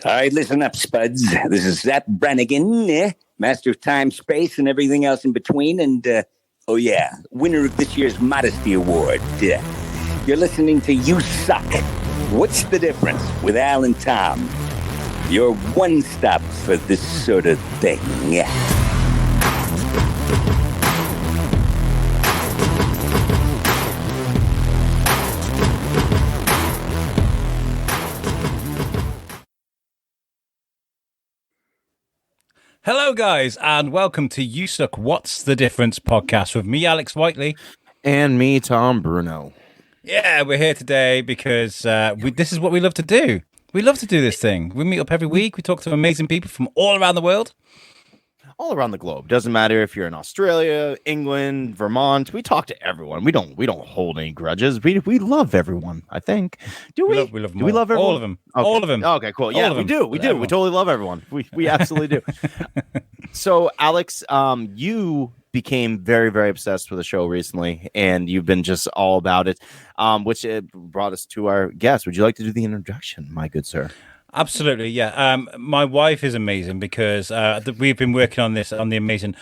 All right, listen up, Spuds. This is Zach Brannigan, master of time, space, and everything else in between. And, winner of this year's Modesty Award. You're listening to USUK. What's the difference with Al and Tom? Your one stop for this sort of thing. Hello, guys, and welcome to USUK What's the Difference podcast with me, Alex Whiteley. And me, Tom Bruno. Yeah, we're here today because this is what we love to do. We love to do this thing. We meet up every week. We talk to amazing people from all around the world. All around the globe. Doesn't matter if you're in Australia, England, Vermont. We talk to everyone. We don't hold any grudges. We love everyone, I think. Do we? We love them. Do we love everyone? All of them. Okay. All of them. Okay, cool. Yeah, we do. We totally love everyone. We absolutely do. So, Alex, you became very, very obsessed with the show recently, and you've been just all about it, which brought us to our guest. Would you like to do the introduction, my good sir? Absolutely, yeah. My wife is amazing because we've been working on this, on the amazing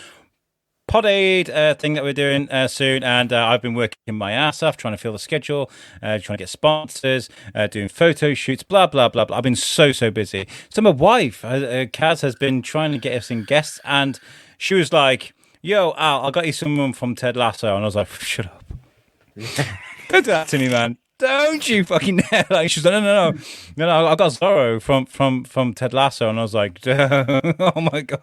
Pod Aid thing that we're doing soon, and I've been working my ass off trying to fill the schedule, trying to get sponsors, doing photo shoots, blah, blah, blah, blah. I've been so busy. So my wife, Kaz, has been trying to get us in guests, and she was like, yo, Al, I got you someone from Ted Lasso, and I was like, shut up. Don't do that to me, man. Don't you fucking like? She's like, no. I got Zoreaux from Ted Lasso, and I was like, oh my god.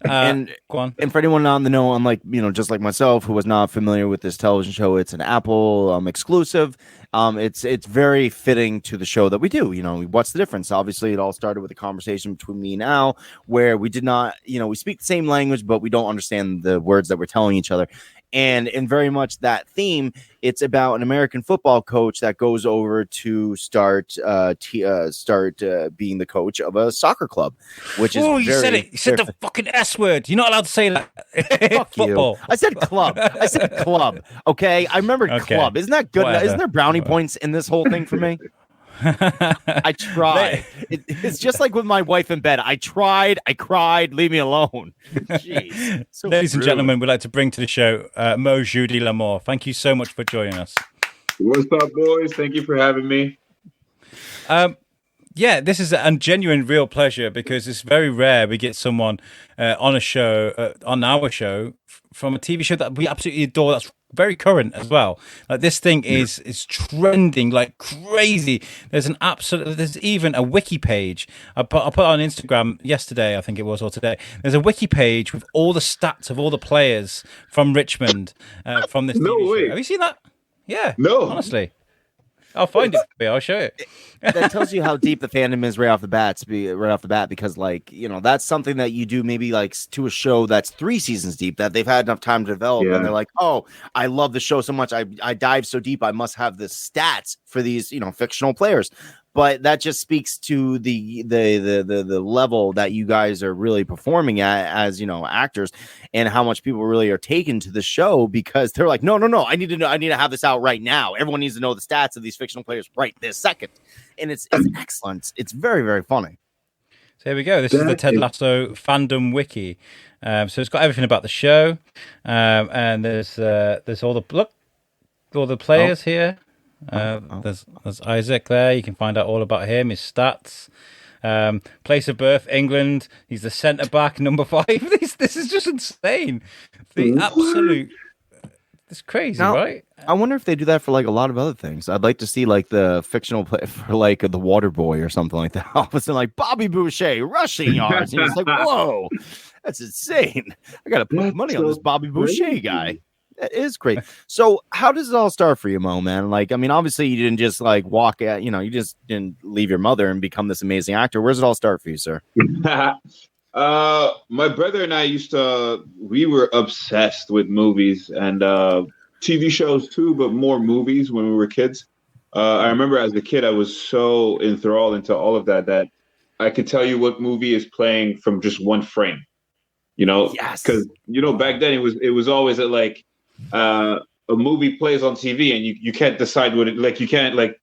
And go on. And for anyone on the know, unlike just like myself, who was not familiar with this television show, it's an Apple exclusive. It's very fitting to the show that we do. What's the difference? Obviously, it all started with a conversation between me and Al, where we did not, we speak the same language, but we don't understand the words that we're telling each other. And in very much that theme, it's about an American football coach that goes over to start being the coach of a soccer club, which is you said it. You said the fucking S word. You're not allowed to say that. Fuck football. You. I said club. Okay, I remembered club. Isn't that good? Whatever. Isn't there brownie points in this whole thing for me? I tried. It's just like with my wife in bed. I tried. I cried. Leave me alone. Jeez. So ladies and gentlemen, we'd like to bring to the show Moe Jeudy-Lamour. Thank you so much for joining us. What's up, boys? Thank you for having me. Yeah, this is a genuine, real pleasure because it's very rare we get someone on a show, on our show, from a TV show that we absolutely adore. That's very current as well. Like this thing is trending like crazy. There's even a wiki page. I put it on Instagram yesterday, I think it was, or today. There's a wiki page with all the stats of all the players from Richmond from this TV show. Have you seen that? Yeah. No. Honestly. I'll find it for you. I'll show it. That tells you how deep the fandom is right off the bat, because that's something that you do maybe like to a show that's 3 seasons deep that they've had enough time to develop, and they're like, oh, I love the show so much, I dive so deep, I must have the stats for these fictional players. But that just speaks to the level that you guys are really performing at as actors, and how much people really are taken to the show because they're like, no, I need to have this out right now. Everyone needs to know the stats of these fictional players right this second, and it's excellent. It's very, very funny. So here we go. This is the Ted Lasso fandom wiki. So it's got everything about the show, and there's all the players here. There's Isaac there. You can find out all about him, his stats, place of birth, England. He's the centre back, number 5. This is just insane. The absolute. It's crazy, now, right? I wonder if they do that for like a lot of other things. I'd like to see like the fictional play for like the Water Boy or something like that. All of a sudden, like Bobby Boucher rushing yards, and it's like, whoa, that's insane. I gotta put money on this Bobby Boucher guy. That is great. So how does it all start for you, Mo, man? Like, I mean, obviously you didn't just like walk out, you just didn't leave your mother and become this amazing actor. Where does it all start for you, sir? My brother and I we were obsessed with movies and TV shows too, but more movies when we were kids. I remember as a kid, I was so enthralled into all of that I could tell you what movie is playing from just one frame, Yes. Because, back then it was always at like, a movie plays on TV and you can't decide what it, like, you can't like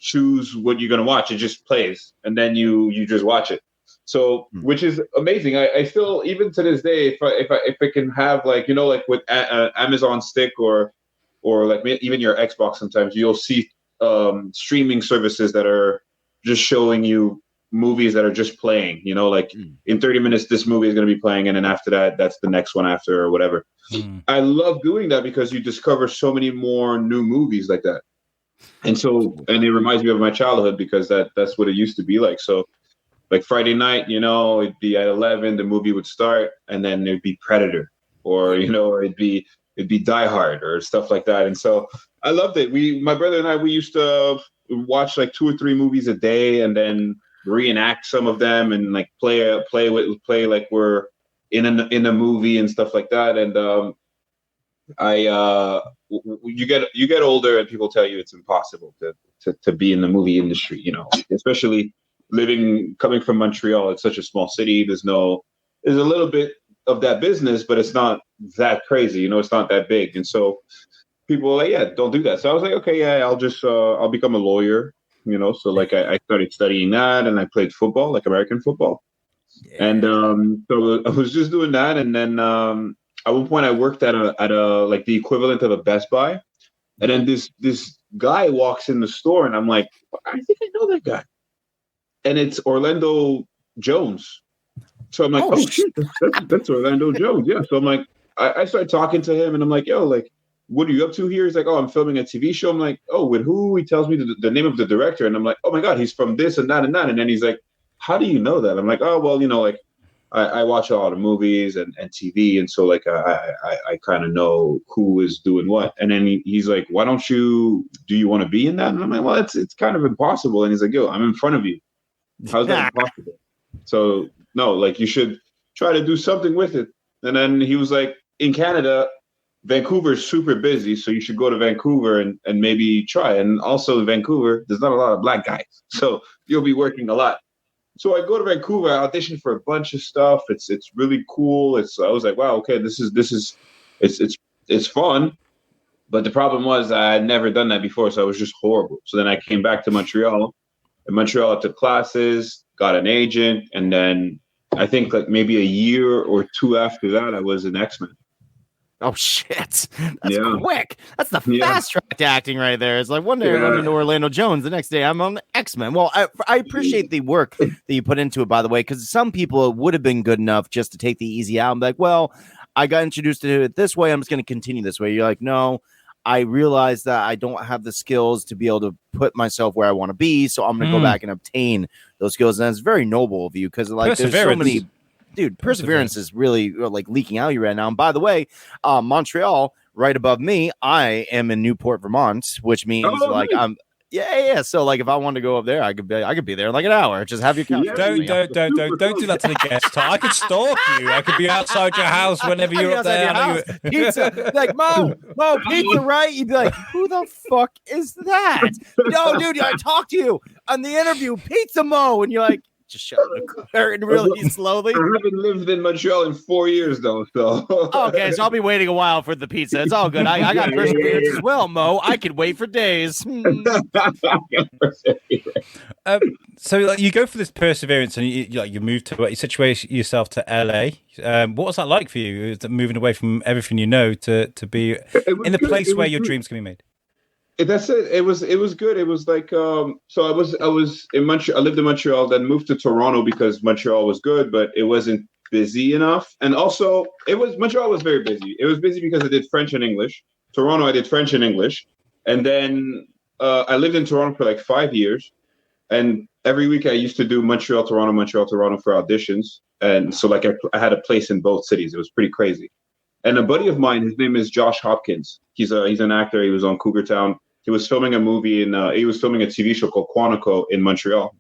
choose what you're going to watch. It just plays, and then you just watch it. So, which is amazing. I still, even to this day, if I can have like, you know, like with Amazon Stick or like even your Xbox, sometimes you'll see streaming services that are just showing you movies that are just playing, you know, like in 30 minutes, this movie is going to be playing. And then after that, that's the next one after or whatever. I love doing that because you discover so many more new movies like that. And it reminds me of my childhood because that's what it used to be like. So like Friday night, you know, it'd be at 11, the movie would start, and then it'd be Predator, or, you know, or it'd be Die Hard or stuff like that. And so I loved it. My brother and I, we used to watch like 2 or 3 movies a day and then reenact some of them and like play like we're in a movie and stuff like that. And you get older and people tell you it's impossible to be in the movie industry, you know, especially coming from Montreal. It's such a small city. There's a little bit of that business, but it's not that crazy, you know, it's not that big. And so people were like, yeah, don't do that. So I was like, okay, yeah, I'll become a lawyer, you know. So like I started studying that, and I played football, like American football. Yeah. And so I was just doing that. And then at one point I worked at a like the equivalent of a Best Buy. And then this guy walks in the store, and I'm like, I think I know that guy. And it's Orlando Jones. So I'm like, oh shit, that's Orlando Jones. Yeah. So I'm like, I started talking to him, and I'm like, yo, like, what are you up to here? He's like, oh, I'm filming a TV show. I'm like, oh, with who? He tells me the name of the director. And I'm like, oh my God, he's from this and that and that. And then he's like, how do you know that? I'm like, oh, well, you know, like I watch a lot of movies and TV. And so like, I kind of know who is doing what. And then he's like, do you want to be in that? And I'm like, well, it's kind of impossible. And he's like, yo, I'm in front of you. How's that impossible? So no, like you should try to do something with it. And then he was like, in Canada, Vancouver is super busy, so you should go to Vancouver and maybe try. And also in Vancouver, there's not a lot of black guys, so you'll be working a lot. So I go to Vancouver, I audition for a bunch of stuff. It's really cool. I was like, wow, okay, this is it's fun. But the problem was I had never done that before, so it was just horrible. So then I came back to Montreal. In Montreal, I took classes, got an agent, and then I think like maybe a year or 2 after that, I was an X-Men. Oh shit! That's quick. That's the fast track to acting right there. It's like one day I'm into Orlando Jones, the next day I'm on the X-Men. Well, I appreciate the work that you put into it, by the way, because some people it would have been good enough just to take the easy out and be like, well, I got introduced to it this way, I'm just going to continue this way. You're like, no, I realize that I don't have the skills to be able to put myself where I want to be, so I'm going to go back and obtain those skills, and it's very noble of you because like there's so many. Dude, perseverance is really like leaking out you right now. And by the way, Montreal, right above me, I am in Newport, Vermont, which means I'm So like if I wanted to go up there, I could be there in like an hour. Just have your couch. Don't do that to the guest. I could stalk you. I could be outside your house whenever you're up there. Pizza, like Mo, pizza, right? You'd be like, who the fuck is that? No, dude, I talked to you on the interview, Pizza Mo, and you're like, just shut the curtain really slowly. I haven't lived in Montreal in 4 years, though. So okay, so I'll be waiting a while for the pizza. It's all good. I got perseverance as well, Mo. I could wait for days. So like, you go for this perseverance, and you move to you situate yourself to LA. What was that like for you? Moving away from everything you know to be in the place where your dreams can be made. That's it. It was good. It was like so I was in Montreal. I lived in Montreal, then moved to Toronto because Montreal was good, but it wasn't busy enough. And also Montreal was very busy. It was busy because I did French and English. Toronto, I did French and English. And then I lived in Toronto for like 5 years. And every week I used to do Montreal, Toronto for auditions. And so like I had a place in both cities. It was pretty crazy. And a buddy of mine, his name is Josh Hopkins. He's an actor. He was on Cougar Town. He was filming a movie he was filming a TV show called Quantico in Montreal.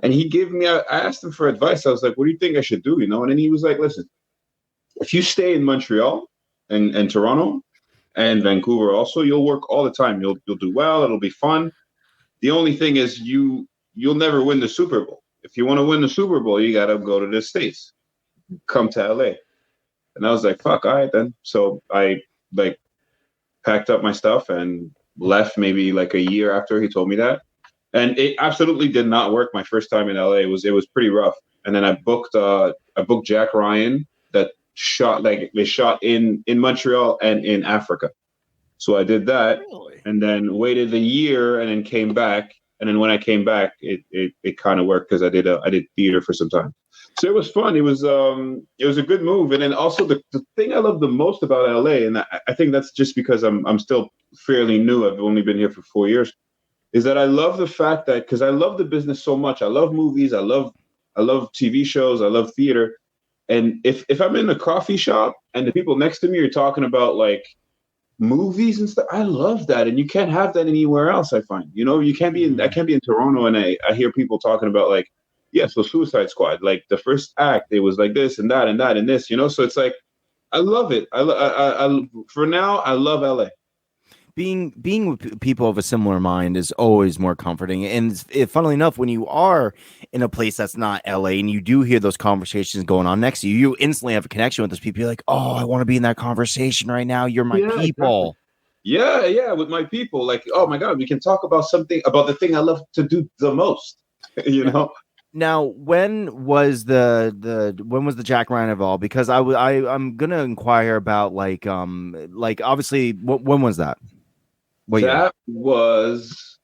And he gave me, I asked him for advice. I was like, what do you think I should do? You know? And then he was like, listen, if you stay in Montreal and Toronto and Vancouver also, you'll work all the time. You'll do well. It'll be fun. The only thing is you'll never win the Super Bowl. If you want to win the Super Bowl, you got to go to the States, come to LA. And I was like, fuck, all right then. So I like packed up my stuff and left maybe like a year after he told me that. and it absolutely did not work my first time in LA. It was pretty rough. And then I booked Jack Ryan that they shot in Montreal and in Africa. So I did that, and then waited a year, and then came back. And then when I came back, it kind of worked because I did theater for some time. So it was fun. It was a good move. And then also the thing I love the most about LA, and I think that's just because I'm still fairly new. I've only been here for 4 years. Is that I love the fact that, because I love the business so much. I love movies. I love TV shows. I love theater. And if I'm in a coffee shop and the people next to me are talking about like movies and stuff, I love that. And you can't have that anywhere else, I find. You know, I can't be in Toronto and I hear people talking about like, yeah, so Suicide Squad, like the first act, it was like this and that and that and this, you know? So it's like, I love it. For now, I love LA. Being with people of a similar mind is always more comforting. And funnily enough, when you are in a place that's not LA and you do hear those conversations going on next to you, you instantly have a connection with those people. You're like, oh, I want to be in that conversation right now. You're my people. Exactly. Yeah, with my people. Like, oh my God, we can talk about about the thing I love to do the most, you know? Now, when was the Jack Ryan involved? Because I'm gonna inquire about like obviously when was that? That was,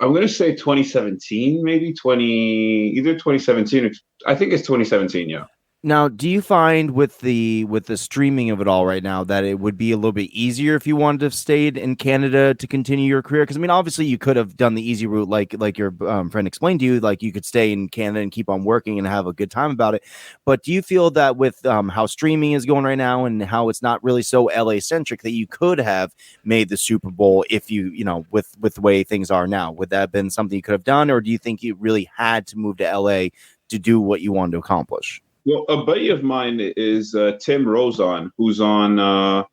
I'm gonna say 2017, maybe either 2017 or I think it's 2017. Yeah. Now, do you find with the streaming of it all right now that it would be a little bit easier if you wanted to have stayed in Canada to continue your career? Because I mean, obviously, you could have done the easy route, like your friend explained to you, like you could stay in Canada and keep on working and have a good time about it. But do you feel that with how streaming is going right now and how it's not really so LA centric that you could have made the Super Bowl if you with the way things are now? Would that have been something you could have done, or do you think you really had to move to LA to do what you wanted to accomplish? Well, a buddy of mine is Tim Rozon, who's on.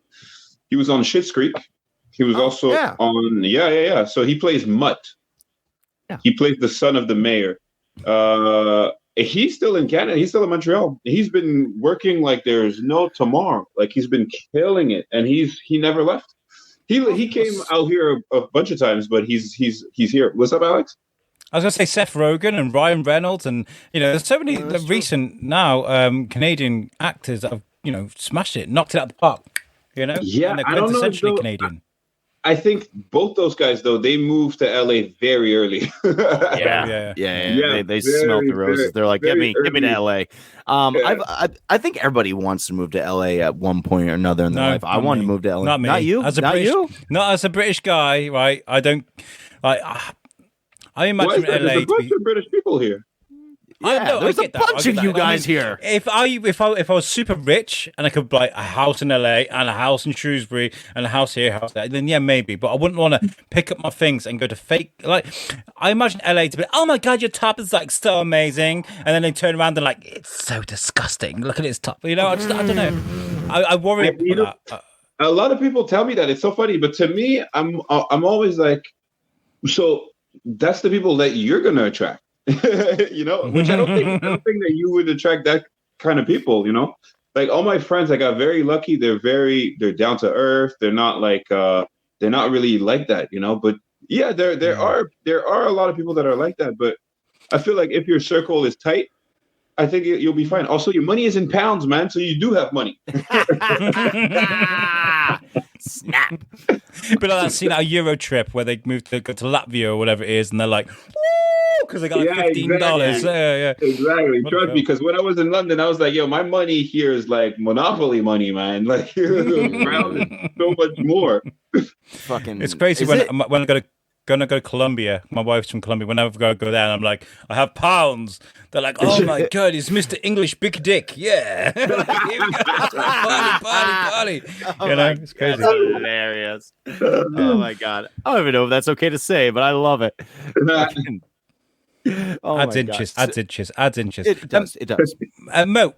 He was on Schitt's Creek. He was also on. Yeah. So he plays Mutt. Yeah. He plays the son of the mayor. He's still in Canada. He's still in Montreal. He's been working like there's no tomorrow. Like he's been killing it, and he never left. He came out here a bunch of times, but he's here. What's up, Alex? I was going to say Seth Rogen and Ryan Reynolds, and there's so many recent now Canadian actors that have smashed it, knocked it out of the park. Yeah, and they're quintessentially Canadian. I think both those guys though they moved to LA very early. Yeah. They smelled the roses. They're like, get me to LA. I think everybody wants to move to LA at one point or another in their life. I want to move to LA. Not me. Not you. Not as a British guy, right? I don't. I imagine LA there's a bunch of British people here. There's a bunch of you guys here. If I was super rich and I could buy a house in LA and a house in Shrewsbury and a house here, a house there, then yeah, maybe. But I wouldn't want to pick up my things and go to fake. Like I imagine LA to be, oh my God, your top is like so amazing, and then they turn around and like it's so disgusting. Look at its top. I don't know. I worry about that. A lot of people tell me that it's so funny, but to me, I'm always like, so. That's the people that you're going to attract, which I don't think that you would attract that kind of people, like all my friends, I got very lucky. They're down to earth. They're not like, they're not really like that, but yeah, there are a lot of people that are like that, but I feel like if your circle is tight, I think you'll be fine. Also, your money is in pounds, man. So you do have money. Snap. But I've seen a Euro trip where they go to Latvia or whatever it is, and they're like, woo, because they got like $15. Exactly. Yeah. Exactly. Trust me, because when I was in London, I was like, yo, my money here is like Monopoly money, man. Like, around so much more. Fucking, it's crazy when I gonna go to Colombia. My wife's from Colombia. Whenever I go there, I'm like, I have pounds. They're like, oh my God, he's Mr. English Big Dick. Yeah. Party. It's crazy. That's hilarious. Oh my God. I don't even know if that's okay to say, but I love it. Adds inches. It does. Mo,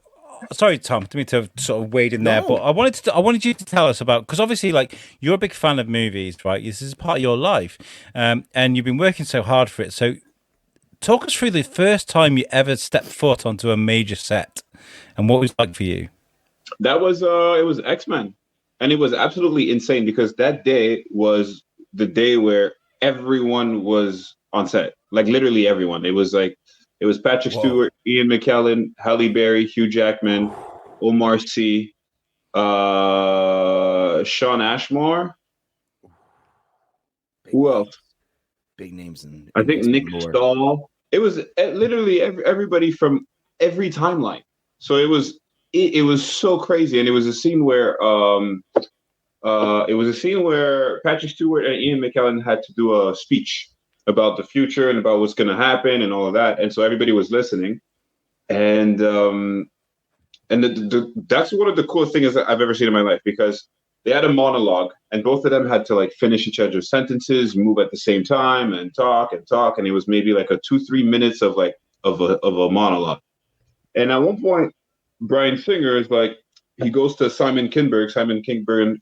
sorry, Tom, to me to sort of wade in there, but I wanted you to tell us about, because obviously, like, you're a big fan of movies, right? This is part of your life, and you've been working so hard for it. So, talk us through the first time you ever stepped foot onto a major set, and what it was like for you. That was it was X-Men, and it was absolutely insane because that day was the day where everyone was on set. Like literally everyone. It was Patrick Stewart, Ian McKellen, Halle Berry, Hugh Jackman, Omar Sy, Sean Ashmore. Who else? Big names in I think Nick lore. Stahl. It was literally everybody from every timeline. So it was so crazy, and it was a scene where Patrick Stewart and Ian McKellen had to do a speech about the future and about what's going to happen and all of that, and so everybody was listening, and that's one of the coolest things that I've ever seen in my life, because they had a monologue, and both of them had to like finish each other's sentences, move at the same time, and talk, and it was maybe like a 2-3 minutes of a monologue. And at one point, Bryan Singer is like, he goes to Simon Kinberg. Simon Kinberg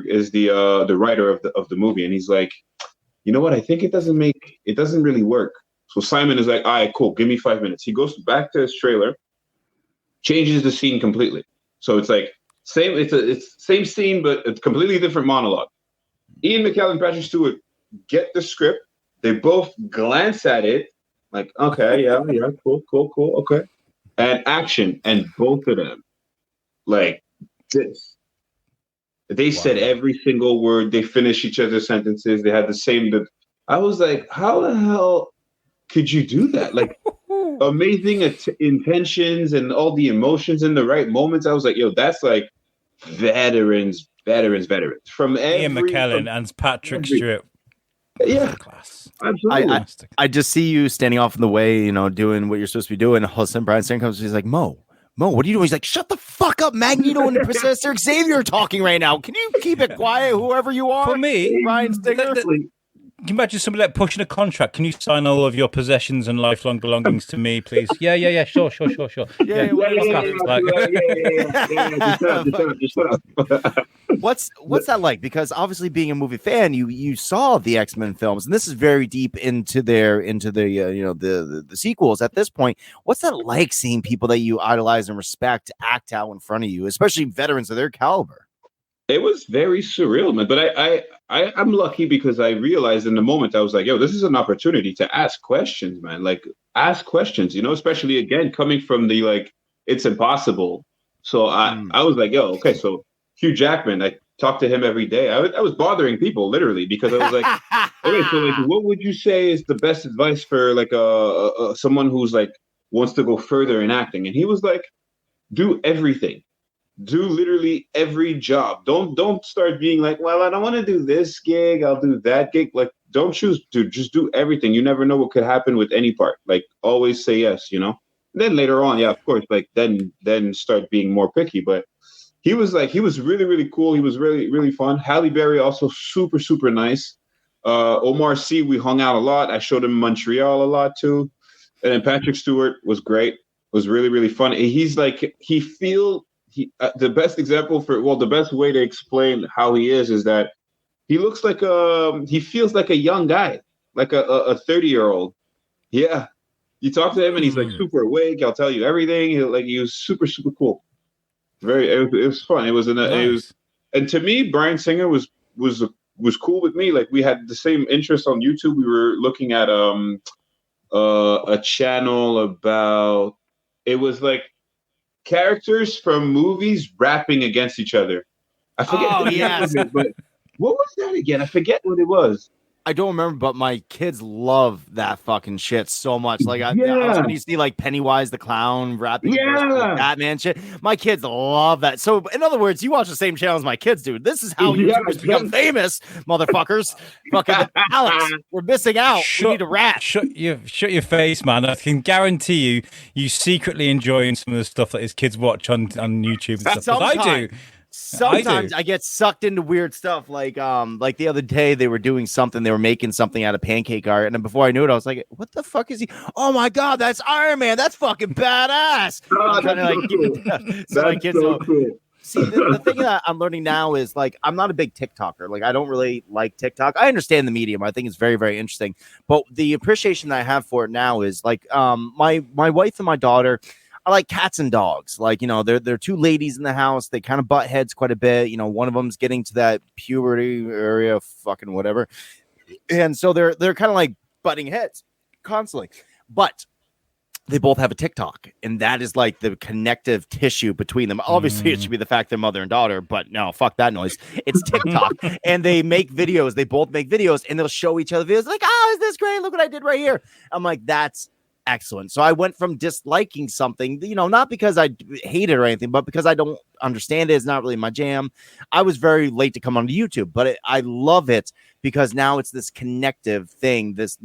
is the writer of the movie, and he's like, you know what? I think it doesn't really work. So Simon is like, all right, cool, give me 5 minutes. He goes back to his trailer, changes the scene completely. So it's like it's same scene, but a completely different monologue. Ian McKellen and Patrick Stewart get the script. They both glance at it, like, okay, yeah, cool, okay. And action, and both of them, like this. They said every single word. They finished each other's sentences. They had the same. I was like, how the hell could you do that? Like, amazing intentions and all the emotions in the right moments. I was like, yo, that's like veterans from Ian McKellen and Patrick Stewart. Yeah, class. Absolutely. I just see you standing off in the way, doing what you're supposed to be doing. And all of a sudden, Bryan Singer comes. He's like, Mo, what are you doing? He's like, shut the fuck up, Magneto and Professor Xavier are talking right now. Can you keep it quiet, whoever you are? For me, Bryan Singer. Can you imagine somebody like pushing a contract? Can you sign all of your possessions and lifelong belongings to me, please? Yeah, sure. Yeah. What's that like? Because obviously, being a movie fan, you saw the X-Men films, and this is very deep into the sequels. At this point, what's that like seeing people that you idolize and respect act out in front of you, especially veterans of their caliber? It was very surreal, man. But I'm lucky because I realized in the moment, I was like, yo, this is an opportunity to ask questions, man. Like, ask questions, especially again, coming from the, like, it's impossible. So I was like, yo, okay, so Hugh Jackman, I talk to him every day. I was bothering people literally because I was like, okay, so like, what would you say is the best advice for like someone who's like wants to go further in acting? And he was like, do everything. Do literally every job. Don't start being like, well, I don't want to do this gig, I'll do that gig. Like, don't choose to, just do everything. You never know what could happen with any part. Like, always say yes, And then later on, yeah, of course, like then start being more picky. But he was really, really cool. He was really, really fun. Halle Berry also super, super nice. Omar Sy, we hung out a lot. I showed him Montreal a lot too. And then Patrick Stewart was great. Was really, really fun. He's like, the best example the best way to explain how he is that he looks like he feels like a young guy, like a 30-year-old. Yeah. You talk to him and he's like super awake. I'll tell you everything. He was super, super cool. It was fun. It was and to me, Bryan Singer was cool with me. Like, we had the same interest on YouTube. We were looking at a channel about, it was like characters from movies rapping against each other. I forget. Oh, yes. But what was that again? I forget what it was. I don't remember, but my kids love that fucking shit so much. Like, I was when you see like Pennywise the clown rapping like Batman shit. My kids love that. So, in other words, you watch the same channel as my kids do. This is how YouTubers become famous, motherfuckers. Fucking Alex, we're missing out. We need to rap. Shut your face, man. I can guarantee you secretly enjoying some of the stuff that his kids watch on YouTube and stuff. But I do. Sometimes I get sucked into weird stuff. Like the other day they were doing something, they were making something out of pancake art, and then before I knew it, I was like, "What the fuck is he? Oh my god, that's Iron Man! That's fucking badass!" I'm trying to like keep it so my kids know. Cool. See, the thing that I'm learning now is like I'm not a big TikToker. Like I don't really like TikTok. I understand the medium. I think it's very, very interesting. But the appreciation that I have for it now is like my wife and my daughter. I like cats and dogs. Like, they're two ladies in the house. They kind of butt heads quite a bit. One of them's getting to that puberty area, fucking whatever. And so they're kind of like butting heads constantly. But they both have a TikTok, and that is like the connective tissue between them. Obviously, it should be the fact they're mother and daughter, but no, fuck that noise. It's TikTok, and they make videos. They both make videos, and they'll show each other videos like, oh, is this great? Look what I did right here. I'm like, that's excellent. So I went from disliking something, not because I hate it or anything, but because I don't understand it. It's not really my jam. I was very late to come onto YouTube, but I love it because now it's this connective thing, this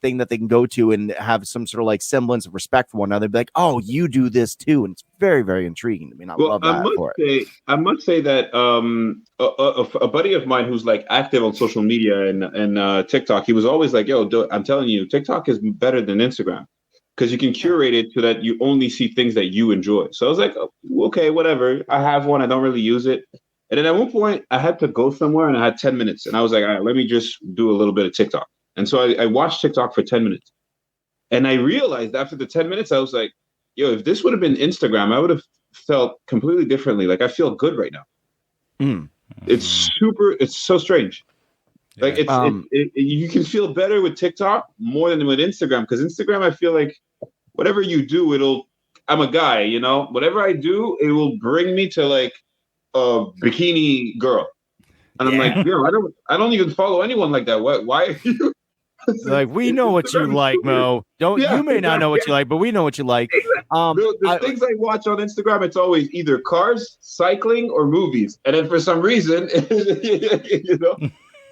thing that they can go to and have some sort of like semblance of respect for one another. Be like, oh, you do this too, and it's very, very intriguing to me. And I love that. I must say that a buddy of mine who's like active on social media and TikTok, he was always like, "Yo, I'm telling you, TikTok is better than Instagram." Because you can curate it so that you only see things that you enjoy. So I was like, oh, okay, whatever. I have one. I don't really use it. And then at one point, I had to go somewhere and I had 10 minutes. And I was like, all right, let me just do a little bit of TikTok. And so I watched TikTok for 10 minutes. And I realized after the 10 minutes, I was like, yo, if this would have been Instagram, I would have felt completely differently. Like, I feel good right now. It's so strange. Like you can feel better with TikTok more than with Instagram, because Instagram, I feel like whatever you do, I'm a guy, whatever I do, it will bring me to like a bikini girl. And I'm like, I don't even follow anyone like that. Why are you? Like, we know what you like, Mo. You may not know what you like, but we know what you like. The things I watch on Instagram, it's always either cars, cycling, or movies. And then for some reason,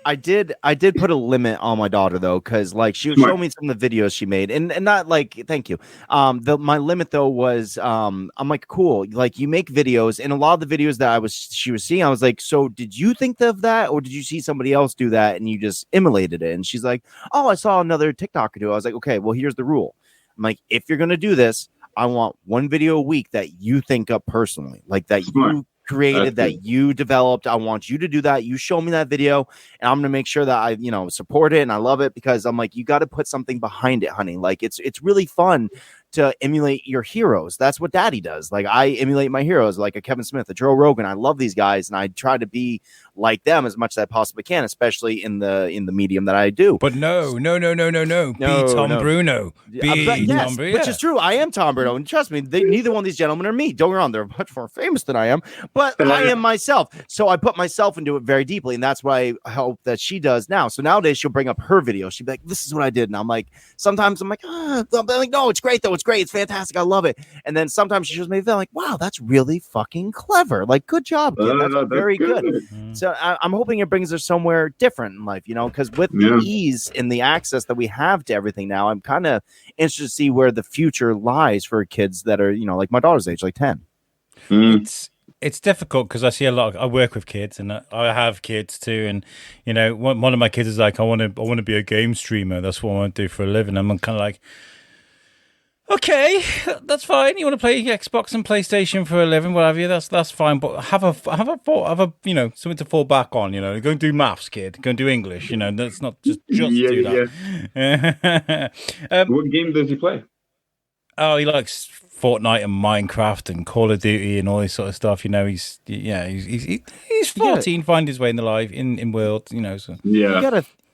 I did put a limit on my daughter though, because like she would show me some of the videos she made, and not like, thank you. My limit though was I'm like, cool, like you make videos, and a lot of the videos that she was seeing, I was like, so did you think of that, or did you see somebody else do that and you just emulated it? And she's like, oh, I saw another TikToker do it. I was like, okay, well, here's the rule. I'm like, if you're gonna do this, I want one video a week that you think up personally, like that you created, that you developed. I want you to do that. You show me that video, and I'm gonna make sure that I support it and I love it, because I'm like, you got to put something behind it, honey. Like it's really fun to emulate your heroes. That's what daddy does. Like I emulate my heroes, like a Kevin Smith, a Joe Rogan. I love these guys, and I try to be like them as much as I possibly can, especially in the medium that I do. But no. Be Tom Bruno. Yes, which is true. I am Tom Bruno, and trust me, neither one of these gentlemen are me. Don't get me wrong, they're much more famous than I am, but I am myself. So I put myself into it very deeply, and that's what I hope that she does now. So nowadays she'll bring up her video. She'll be like, "This is what I did," and I'm like, sometimes I'm like, no, it's great though. It's great. It's fantastic. I love it. And then sometimes she shows me a video like, wow, that's really fucking clever. Like, good job, kid. That's very good. So I'm hoping it brings her somewhere different in life, because with the ease and the access that we have to everything now, I'm kind of interested to see where the future lies for kids that are, like my daughter's age, like 10. It's difficult because I see I work with kids, and I have kids too. And one of my kids is like, I want to be a game streamer. That's what I want to do for a living. I'm kind of like, okay, that's fine. You want to play Xbox and PlayStation for a living, whatever. That's fine. But have a something to fall back on. Go and do maths, kid. Go and do English. That's not just do that. What game does he play? Oh, he likes Fortnite and Minecraft and Call of Duty and all this sort of stuff. He's 14, find his way in the life in world. So you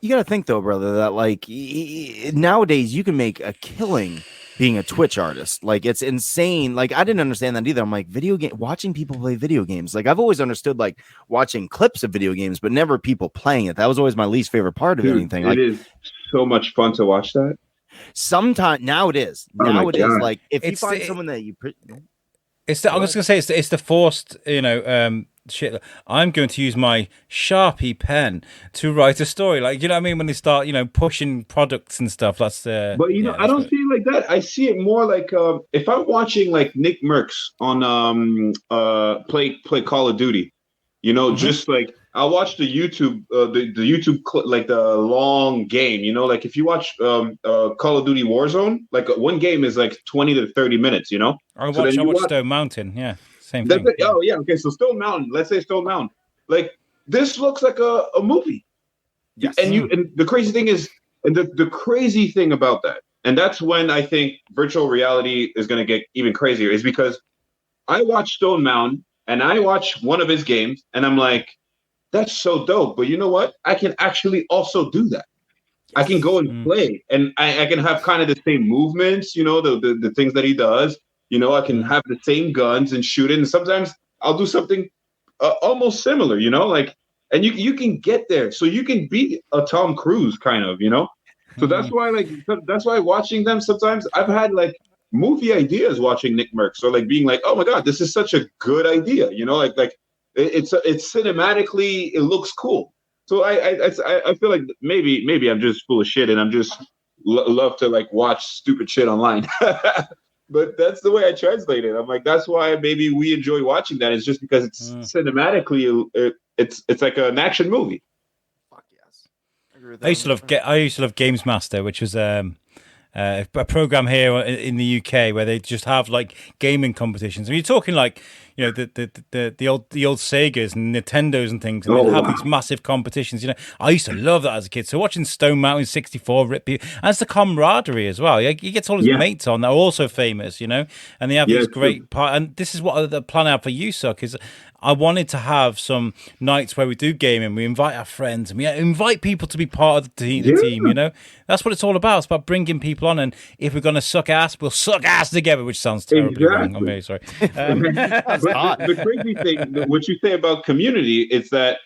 gotta think though, brother, that like nowadays you can make a killing being a Twitch artist. Like, it's insane. Like, I didn't understand that either. I'm like, watching people play video games. Like, I've always understood like watching clips of video games, but never people playing it. That was always my least favorite part of anything. It is so much fun to watch that. Sometimes now it is. Now it is like if you find someone that you. I was gonna say it's the forced shit. I'm going to use my Sharpie pen to write a story. Like, you know what I mean? When they start, pushing products and stuff. That's but I don't see it like that. I see it more like if I'm watching like Nick Merckx on play Call of Duty, just like I'll watch the YouTube the YouTube like the long game. Like if you watch Call of Duty Warzone, like one game is like 20 to 30 minutes. I watch Stone Mountain. Yeah. Same thing. Oh yeah, okay. So Stone Mountain. Let's say Stone Mountain. Like this looks like a movie. Yes. And the crazy thing is, and the crazy thing about that, and that's when I think virtual reality is going to get even crazier, is because I watch Stone Mountain and I watch one of his games, and I'm like, that's so dope. But you know what? I can actually also do that. I can go and play, and I can have kind of the same movements, the things that he does. I can have the same guns and shoot it. And sometimes I'll do something almost similar, and you can get there. So you can be a Tom Cruise kind of, So that's why watching them sometimes I've had like movie ideas watching Nick Merckx. So like being like, oh my God, this is such a good idea, it's cinematically, it looks cool. So I feel like maybe I'm just full of shit and I'm just love to like watch stupid shit online. But that's the way I translate it. I'm like, that's why maybe we enjoy watching that. It's just because it's cinematically, it's like an action movie. Fuck yes. I used to love Games Master, which was a program here in the UK where they just have like gaming competitions. And you're talking like, the old Segas and Nintendos and things, and they'd have these massive competitions. I used to love that as a kid. So watching Stone Mountain 64 rip people, and it's the camaraderie as well. He gets all his mates on that are also famous, and they have these great part. And this is what the plan out for USUK is. I wanted to have some nights where we do gaming, we invite our friends, and we invite people to be part of the team, That's what it's all about. It's about bringing people on, and if we're going to suck ass, we'll suck ass together, which sounds terribly wrong. I'm very sorry. But the crazy thing, what you say about community, is that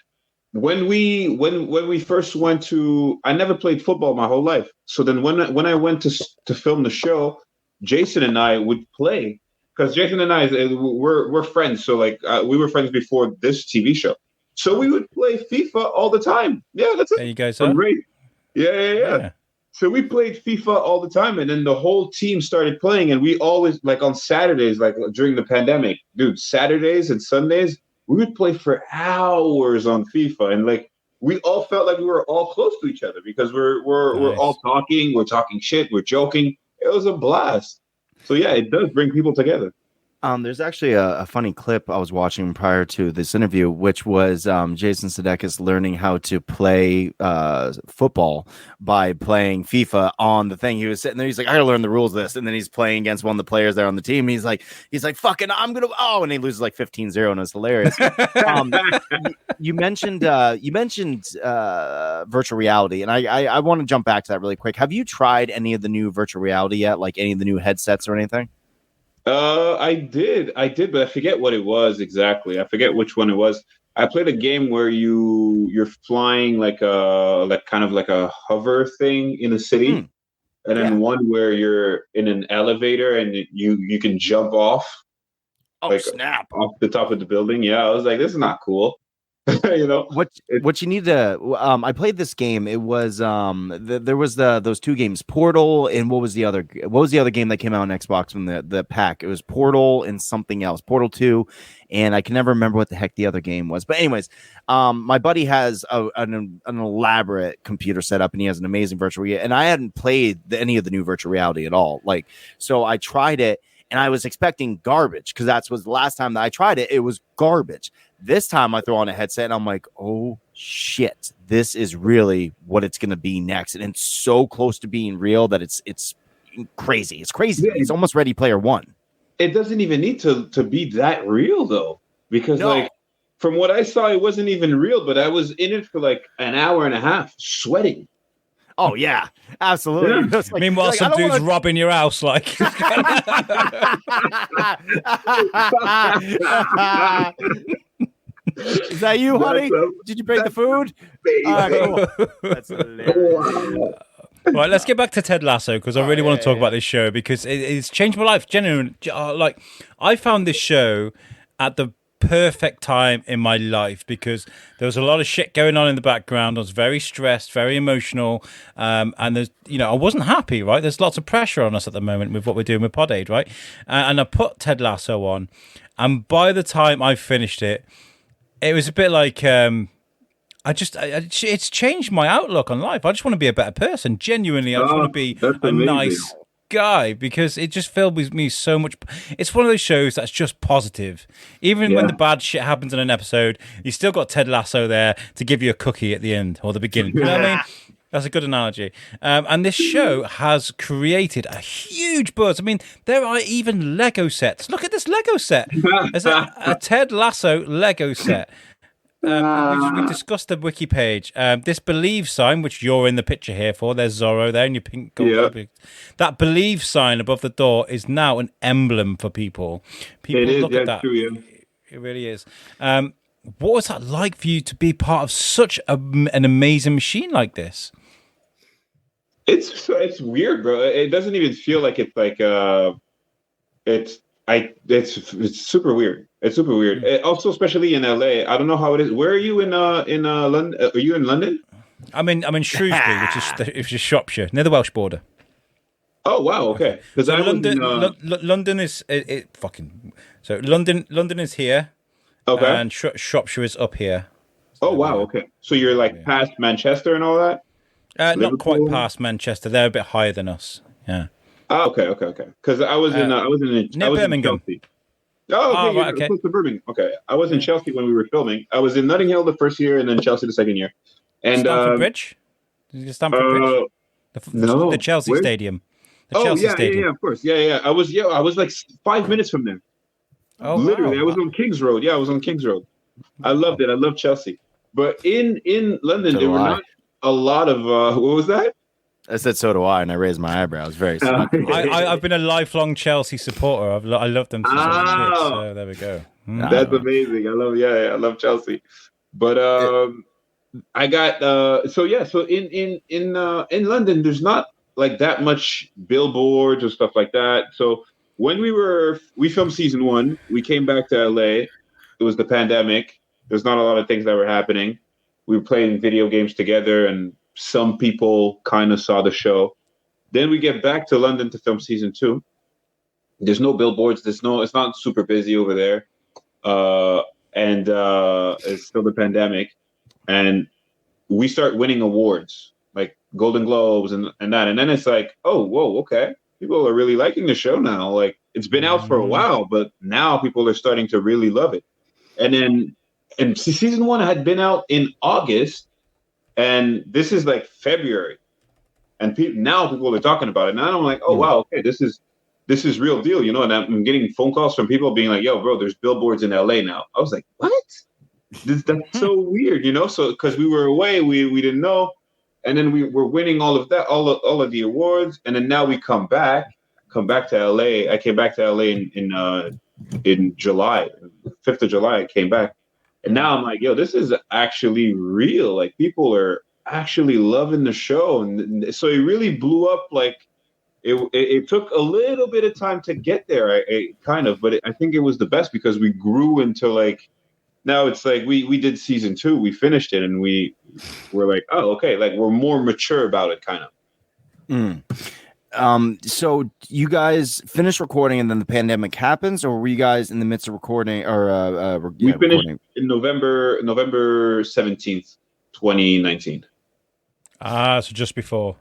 when we first went to, I never played football my whole life. So then when I went to film the show, Jason and I would play. Because Jason and I, we're friends. So like we were friends before this TV show. So we would play FIFA all the time. Yeah, that's it. There you go, sir. Great. Yeah. So we played FIFA all the time, and then the whole team started playing. And we always, like on Saturdays, like during the pandemic, dude, Saturdays and Sundays, we would play for hours on FIFA. And like we all felt like we were all close to each other because we're all talking, we're talking shit, we're joking. It was a blast. So yeah, it does bring people together. There's actually a funny clip I was watching prior to this interview, which was Jason Sudeikis learning how to play football by playing FIFA on the thing. He was sitting there, he's like, I gotta learn the rules of this, and then he's playing against one of the players there on the team. He's like, fucking, I'm gonna, and he loses like 15-0, and it's hilarious. You mentioned virtual reality, and I want to jump back to that really quick. Have you tried any of the new virtual reality yet, like any of the new headsets or anything? I did, but I forget what it was exactly. I forget which one it was. I played a game where you're flying like kind of like a hover thing in a city, and then one where you're in an elevator and you can jump off. Oh, snap! Off the top of the building. Yeah, I was like, this is not cool. What you need to I played this game. It was there was those two games, Portal, and what was the other game that came out on Xbox from the pack? It was Portal and something else, Portal 2, and I can never remember what the heck the other game was. But anyways, my buddy has an elaborate computer setup, and he has an amazing virtual reality, and I hadn't played any of the new virtual reality at all. Like, so I tried it, and I was expecting garbage because that was the last time that I tried it. It was garbage. This time I throw on a headset and I'm like, oh shit, this is really what it's going to be next. And it's so close to being real that it's crazy. It's crazy. Yeah. It's almost Ready Player One. It doesn't even need to be that real though, because like from what I saw, it wasn't even real, but I was in it for like an hour and a half sweating. Oh yeah, absolutely. Yeah. Like, meanwhile, some dude's robbing your house. Like, is that you, honey? Did you bring the food? Cool. That's hilarious. Right, let's get back to Ted Lasso because I really want to talk about this show because it's changed my life. Genuinely, like I found this show at the perfect time in my life because there was a lot of shit going on in the background. I was very stressed, very emotional, and there's, I wasn't happy. Right, there's lots of pressure on us at the moment with what we're doing with Pod Aid, right? And I put Ted Lasso on, and by the time I finished it, it was a bit like it's changed my outlook on life. I just want to be a better person. Genuinely, I just want to be a nice guy because it just filled with me so much. It's one of those shows that's just positive. Even when the bad shit happens in an episode, you still got Ted Lasso there to give you a cookie at the end or the beginning. You know what I mean? That's a good analogy. And this show has created a huge buzz. I mean, there are even Lego sets. Look at this Lego set. There's a Ted Lasso Lego set. we've discussed the wiki page. This believe sign, which you're in the picture here for, there's Zoreaux there in your pink goalkeeper. That believe sign above the door is now an emblem for people. People look at that. True, yeah. It really is. What was that like for you to be part of such an amazing machine like this? It's weird, bro. It doesn't even feel like it's like it's super weird. It's super weird. Also, especially in LA. I don't know how it is. Where are you in London? Are you in London? I'm in Shrewsbury, which is Shropshire, near the Welsh border. Oh wow, okay. Because so London is fucking. So London is here. Okay. And Shropshire is up here. So, oh wow, okay. So you're like past Manchester and all that? Not quite past Manchester. They're a bit higher than us. Yeah. Oh, okay. Because I was in Birmingham. Chelsea. Oh, okay. Right, okay. Close to Birmingham. Okay. I was in Chelsea when we were filming. I was in Notting Hill the first year, and then Chelsea the second year. And Stamford Bridge. Did you get Stamford Bridge? No. The Chelsea Stadium. Yeah, of course. Yeah. I was like 5 minutes from there. Oh, literally, wow. I was on Kings Road. Yeah, I was on Kings Road. I loved it. I love Chelsea. But in London, there were not a lot of what was that? I said so do I, and I raised my eyebrows. Very smart. I've been a lifelong Chelsea supporter. I love them since I was a kid. So there we go. That's amazing. I love Chelsea. But I got so in London, there's not like that much billboards or stuff like that. So when we filmed season 1, we came back to LA. It was the pandemic. There's not a lot of things that were happening. We were playing video games together, and some people kind of saw the show. Then we get back to London to film season 2. There's no billboards. It's not super busy over there. And it's still the pandemic. And we start winning awards like Golden Globes and that. And then it's like, oh, whoa, okay. People are really liking the show now. Like it's been out for a while, but now people are starting to really love it. And season 1 had been out in August, and this is like February, and now people are talking about it. And I'm like, oh wow, okay, this is real deal, you know. And I'm getting phone calls from people being like, yo, bro, there's billboards in LA now. I was like, what? That's so weird, you know. So because we were away, we didn't know, and then we were winning all of that, all of the awards, and then now we come back to LA. I came back to LA in July, 5th of July. I came back. And now I'm like, yo, this is actually real. Like people are actually loving the show. And so it really blew up. Like it took a little bit of time to get there, but I think it was the best because we grew into like, now it's like we did season 2, we finished it, and we were like, oh, okay. Like we're more mature about it kind of. So you guys finished recording and then the pandemic happens, or were you guys in the midst of recording or we finished in November 17th, 2019. So just before.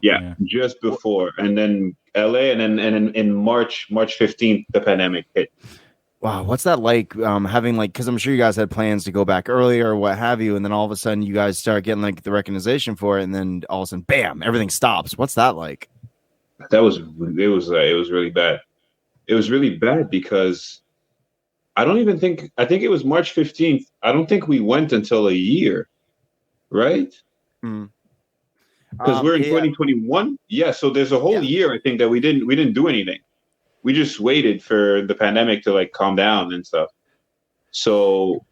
Yeah, just before. And then LA, and then in March 15th, the pandemic hit. Wow, what's that like having like, because I'm sure you guys had plans to go back earlier or what have you, and then all of a sudden you guys start getting like the recognition for it, and then all of a sudden, bam, everything stops. What's that like? It was really bad. It was really bad because I think it was March 15th. I don't think we went until a year, right? Because we're in 2021. Yeah, so there's a whole year I think that we didn't do anything. We just waited for the pandemic to like calm down and stuff. So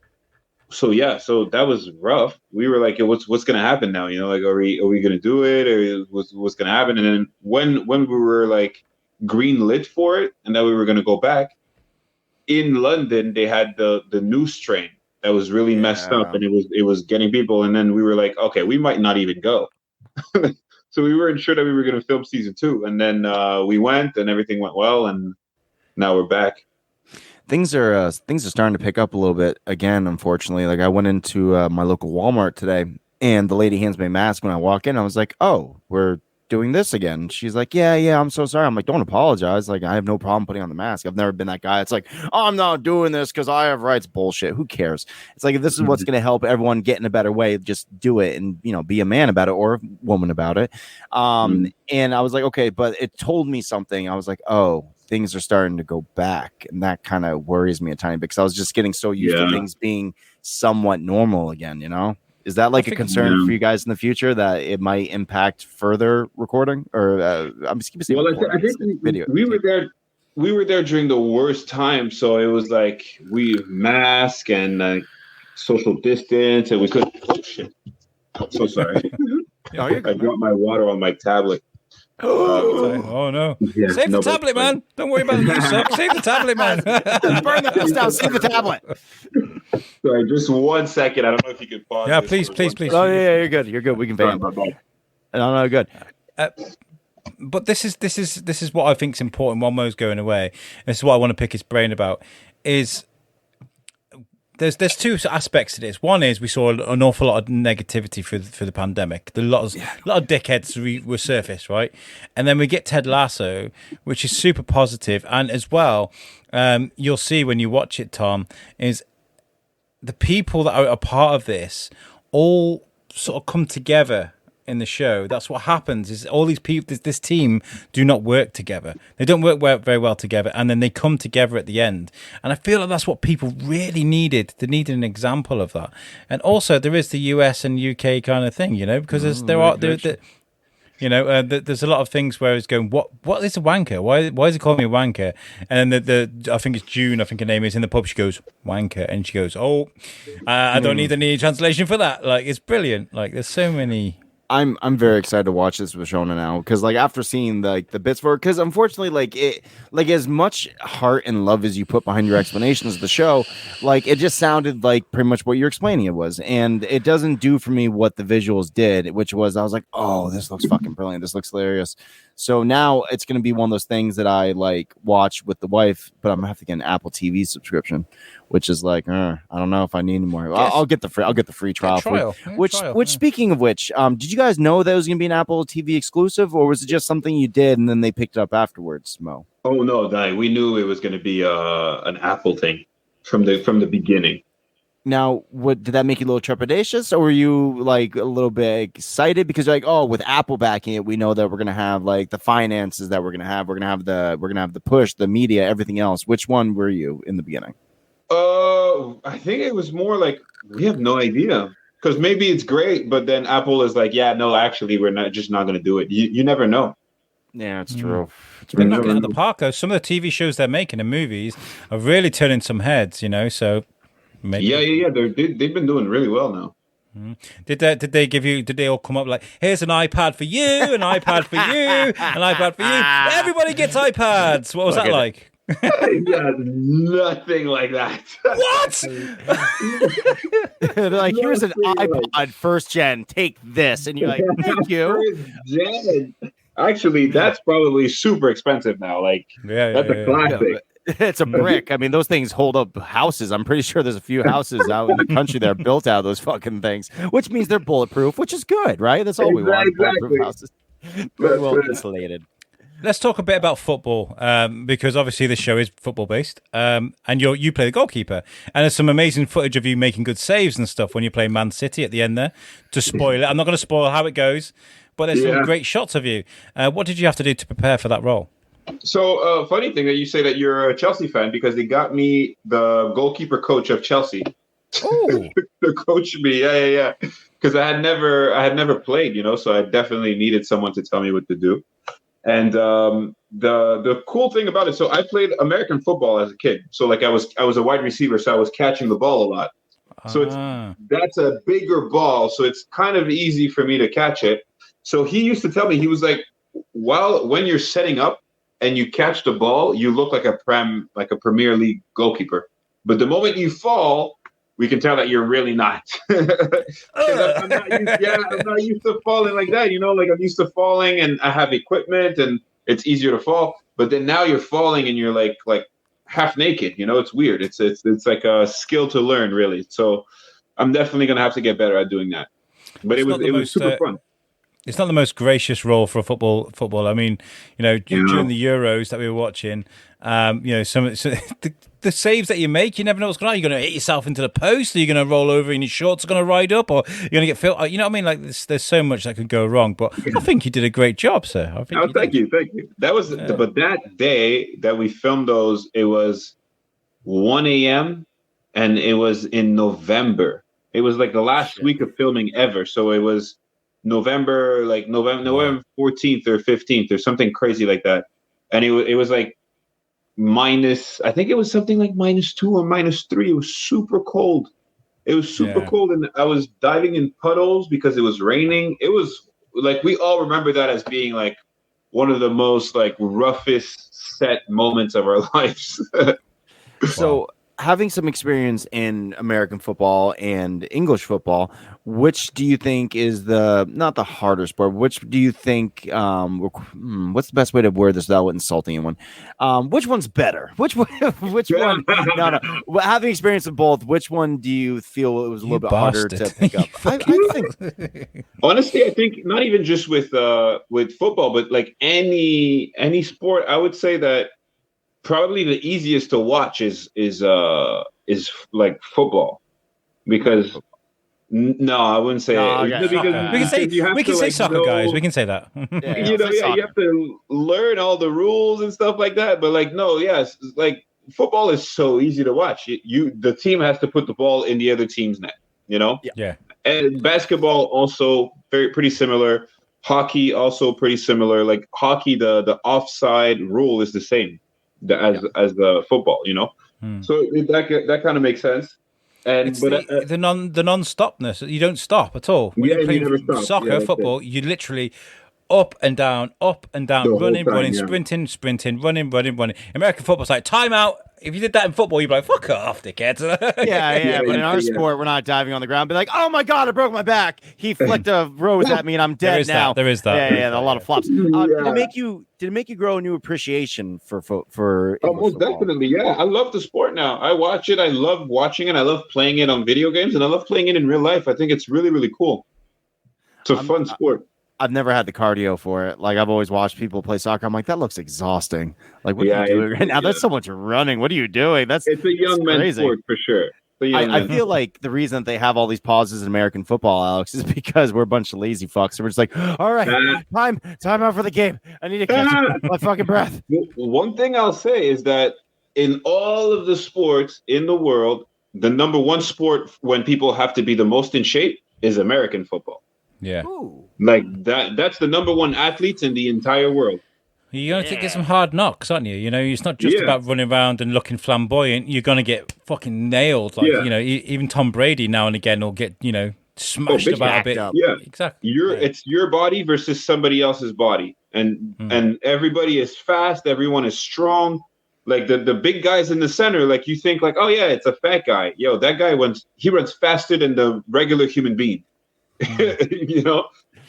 that was rough. We were like, what's gonna happen now? You know, like, are we gonna do it, or what's gonna happen? And then when we were like green lit for it, and that we were gonna go back in London, they had the new strain that was really messed up, and it was getting people. And then we were like, okay, we might not even go. So we weren't sure that we were gonna film season 2, and then we went, and everything went well, and now we're back. Things are starting to pick up a little bit again, unfortunately. Like I went into my local Walmart today, and the lady hands me a mask when I walk in. I was like, "Oh, we're doing this again." She's like, "Yeah, I'm so sorry." I'm like, "Don't apologize. Like I have no problem putting on the mask. I've never been that guy. It's like, oh, I'm not doing this because I have rights. Bullshit. Who cares? It's like if this is what's going to help everyone get in a better way, just do it and be a man about it or a woman about it." And I was like, okay, but it told me something. I was like, oh, things are starting to go back, and that kind of worries me a tiny bit because I was just getting so used to things being somewhat normal again, you know? Is that like a concern for you guys in the future that it might impact further recording? Or I'm just saying, well, I think we were there. We were there during the worst time, so it was like we mask and social distance, and we could. Oh shit! I'm so sorry. I dropped my water on my tablet. Oh no! Yeah, Save the tablet, man! Don't worry about the USUK. Save the tablet, man! Burn the house down. Save the tablet. Sorry, just 1 second. I don't know if you could pause. Yeah, please. Oh yeah, you're good. You're good. We can ban. No, good. But this is what I think is important while Mo's going away. This is what I want to pick his brain about. Is there's two aspects to this. One is we saw an awful lot of negativity for the pandemic. A lot of dickheads were surfaced, right? And then we get Ted Lasso, which is super positive, and as well, you'll see when you watch it, Tom, is the people that are a part of this all sort of come together in the show. That's what happens, is all these people, this team do not work together. They don't work very well together, and then they come together at the end. And I feel like that's what people really needed. They needed an example of that. And also there is the US and UK kind of thing, you know, because there's a lot of things where it's going, what is a wanker? Why is he calling me a wanker? And then I think it's June, I think her name is, in the pub, she goes, wanker, and she goes, I don't need any translation for that. Like, it's brilliant. Like, there's so many. I'm very excited to watch this with Shona now, because like after seeing the bits for it, because unfortunately like as much heart and love as you put behind your explanations of the show, like it just sounded like pretty much what you're explaining it was, and it doesn't do for me what the visuals did, which was I was like, oh, this looks fucking brilliant, this looks hilarious. So now it's going to be one of those things that I like watch with the wife, but I'm gonna have to get an Apple TV subscription, which is like, I don't know if I need any more. I'll get the free trial. Which speaking of which, did you guys know that it was going to be an Apple TV exclusive, or was it just something you did and then they picked it up afterwards, Mo? Oh no, we knew it was going to be an Apple thing from the beginning. Now, what did that make you a little trepidatious, or were you like a little bit excited because you're like, oh, with Apple backing it, we know that we're gonna have like the finances that we're gonna have the push, the media, everything else. Which one were you in the beginning? I think it was more like we have no idea, because maybe it's great, but then Apple is like, yeah, no, actually, we're not going to do it. You never know. Yeah, it's true. They're knocking it out of the park, though. Some of the TV shows they're making and movies are really turning some heads, you know. So maybe. Yeah. They've been doing really well now. Did they all come up like, here's an iPad for you, an iPad for you, an iPad for you? Everybody gets iPads. What was that like? Yeah, nothing like that. What? They're like, here's an iPod first gen. Take this, and you're like, thank you. Actually, that's probably super expensive now. Like, that's a classic. Yeah, it's a brick. I mean, those things hold up houses. I'm pretty sure there's a few houses out in the country that are built out of those fucking things, which means they're bulletproof, which is good, right? That's all we want. Bulletproof houses. Very well insulated. Let's talk a bit about football, because obviously this show is football based, and you play the goalkeeper, and there's some amazing footage of you making good saves and stuff when you play Man City at the end there. To spoil it, I'm not going to spoil how it goes, but there's some great shots of you. What did you have to do to prepare for that role? So, funny thing that you say that you're a Chelsea fan, because they got me the goalkeeper coach of Chelsea. Oh, to coach me, yeah. Because I had never played, you know, so I definitely needed someone to tell me what to do. And the cool thing about it, so I played American football as a kid. So like I was a wide receiver, so I was catching the ball a lot. So that's a bigger ball, so it's kind of easy for me to catch it. So he used to tell me, he was like, when you're setting up and you catch the ball, you look like a Premier League goalkeeper. But the moment you fall, we can tell that you're really not. I'm not used to falling like that. You know, like I'm used to falling and I have equipment and it's easier to fall. But then now you're falling and you're like half naked. You know, it's weird. It's like a skill to learn, really. So I'm definitely gonna have to get better at doing that. But it was super fun. It's not the most gracious role for a football. I mean, you know, during the Euros that we were watching, you know, the saves that you make, you never know what's going on. You're going to hit yourself into the post, or you're going to roll over and your shorts are going to ride up, or you're going to get filled. You know what I mean? Like, there's so much that could go wrong. But I think you did a great job, sir. Thank you. That was, but that day that we filmed those, it was 1 a.m. and it was in November. It was like the last week of filming ever. So it was November 14th or 15th or something crazy like that. And it was like minus, I think it was something like -2 or -3. It was super cold. It was super cold, and I was diving in puddles because it was raining. It was like, we all remember that as being like one of the most like roughest set moments of our lives. So, having some experience in American football and English football, which do you think is not the harder sport? Which do you think, what's the best way to word this without insulting anyone? Which one's better? Which one? No. Having experience in both, which one do you feel it was a little bit harder to pick up? I think, honestly, I think not even just with football, but like any sport, I would say that probably the easiest to watch is like football, because no, I wouldn't say it. Because we can say soccer, guys. We can say that. You have to learn all the rules and stuff like that. But like, no, yes, like football is so easy to watch. The team has to put the ball in the other team's net. Yeah. And basketball also pretty similar. Hockey also pretty similar. Like hockey, the offside rule is the same as the football, so that kind of makes sense. And it's the non-stopness. You don't stop at all when you're playing soccer, football. You literally up and down, running, sprinting, running. American football's like timeout. If you did that in football, you'd be like, fuck off, dickheads. Yeah. But in our sport, we're not diving on the ground, be like, oh my God, I broke my back. He flicked a rose at me and I'm dead now. There is that. Yeah, a lot of flops. Did it make you grow a new appreciation for most definitely, yeah. I love the sport now. I watch it. I love watching it. I love playing it on video games, and I love playing it in real life. I think it's really, really cool. It's a fun sport. I've never had the cardio for it. Like, I've always watched people play soccer. I'm like, that looks exhausting. Like, what are you doing right now? That's so much running. What are you doing? It's a young man's sport for sure. I feel like the reason that they have all these pauses in American football, Alex, is because we're a bunch of lazy fucks. So we're just like, all right, time out for the game. I need to catch my fucking breath. One thing I'll say is that in all of the sports in the world, the number one sport when people have to be the most in shape is American football. Yeah. Ooh. Like that's the number one athletes in the entire world. You're going to get some hard knocks, aren't you? It's not just about running around and looking flamboyant. You're going to get fucking nailed. Like, even Tom Brady now and again will get, smashed about a bit. Yeah, exactly. It's your body versus somebody else's body. And everybody is fast. Everyone is strong. Like the big guys in the center, like you think like, oh yeah, it's a fat guy. Yo, that guy runs faster than the regular human being.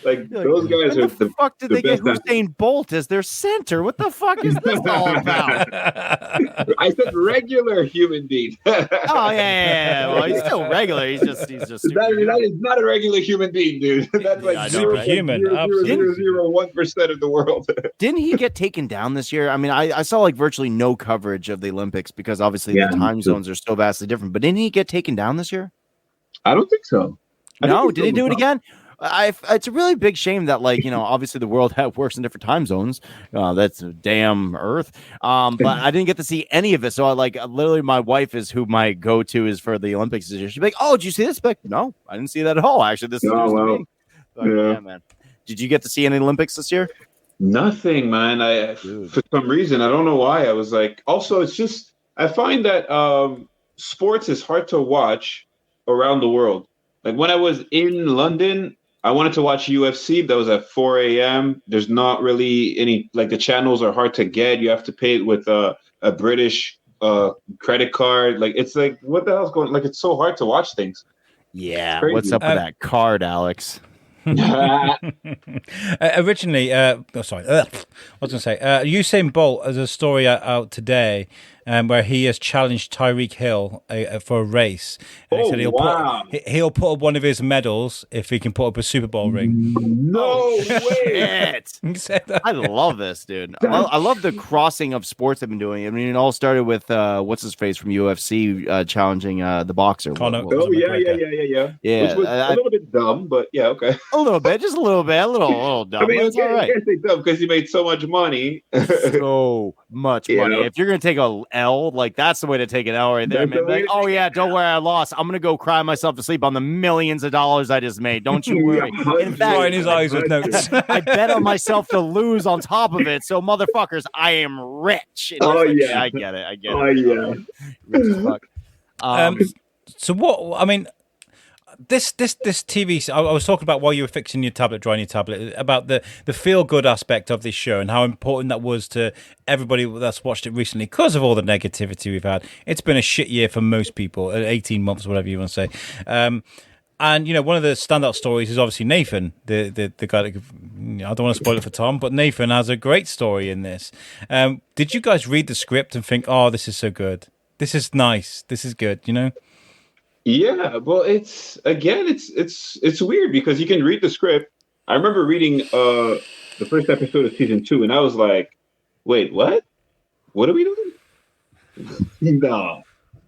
Like those guys are the fuck did they get Usain Bolt as their center? What the fuck is this all about? I said regular human being. Oh yeah. Well, he's still regular. He's just. That is not a regular human being, dude. That's like superhuman. 0.001% of the world. Didn't he get taken down this year? I mean, I saw like virtually no coverage of the Olympics because obviously the time zones are so vastly different. But didn't he get taken down this year? I don't think so. No, did he do it again? It's a really big shame that, like, obviously the world works in different time zones. That's damn Earth. But I didn't get to see any of it. So, literally, my wife is who my go-to is for the Olympics. She'd be like, "Oh, did you see this?" Like, no, I didn't see that at all. Actually, this is yeah, man. Did you get to see any Olympics this year? Nothing, man. For some reason, I don't know why. I was like, also, it's just I find that sports is hard to watch around the world. Like when I was in London, I wanted to watch UFC. That was at 4 a.m. There's not really any, like the channels are hard to get. You have to pay it with a British credit card. Like, it's like, what the hell's going on? Like, it's so hard to watch things. Yeah. What's up with that card, Alex? Originally, I was going to say, Usain Bolt has a story out today where he has challenged Tyreek Hill for a race. And he said he'll put up one of his medals if he can put up a Super Bowl ring. No way! He said that. I love this, dude. I love the crossing of sports they've been doing. I mean, it all started with what's his face from UFC challenging the boxer. Conor. Yeah. Which was a little bit dumb, but yeah, okay. A little bit, just a little bit, a little dumb. I mean, all right. I can't say dumb because he made so much money. So much money. If you're gonna take a L. Like that's the way to take an L right there, man. Like, oh yeah, don't worry, I lost. I'm gonna go cry myself to sleep on the millions of dollars I just made. Don't you worry. In fact, in his eyes with notes. I bet on myself to lose on top of it. So motherfuckers, I am rich. And Oh like, yeah, I get it. Oh yeah. Rich as fuck. So what? I mean, this TV. I was talking about while you were fixing your tablet, drying your tablet, about the feel good aspect of this show and how important that was to everybody that's watched it recently because of all the negativity we've had. It's been a shit year for most people, 18 months, whatever you want to say. And one of the standout stories is obviously Nathan, the guy that, I don't want to spoil it for Tom, but Nathan has a great story in this. Did you guys read the script and think, oh, this is so good, this is nice, this is good, Yeah, well, it's weird because you can read the script. I remember reading the first episode of season 2, and I was like, "Wait, what? What are we doing?" No,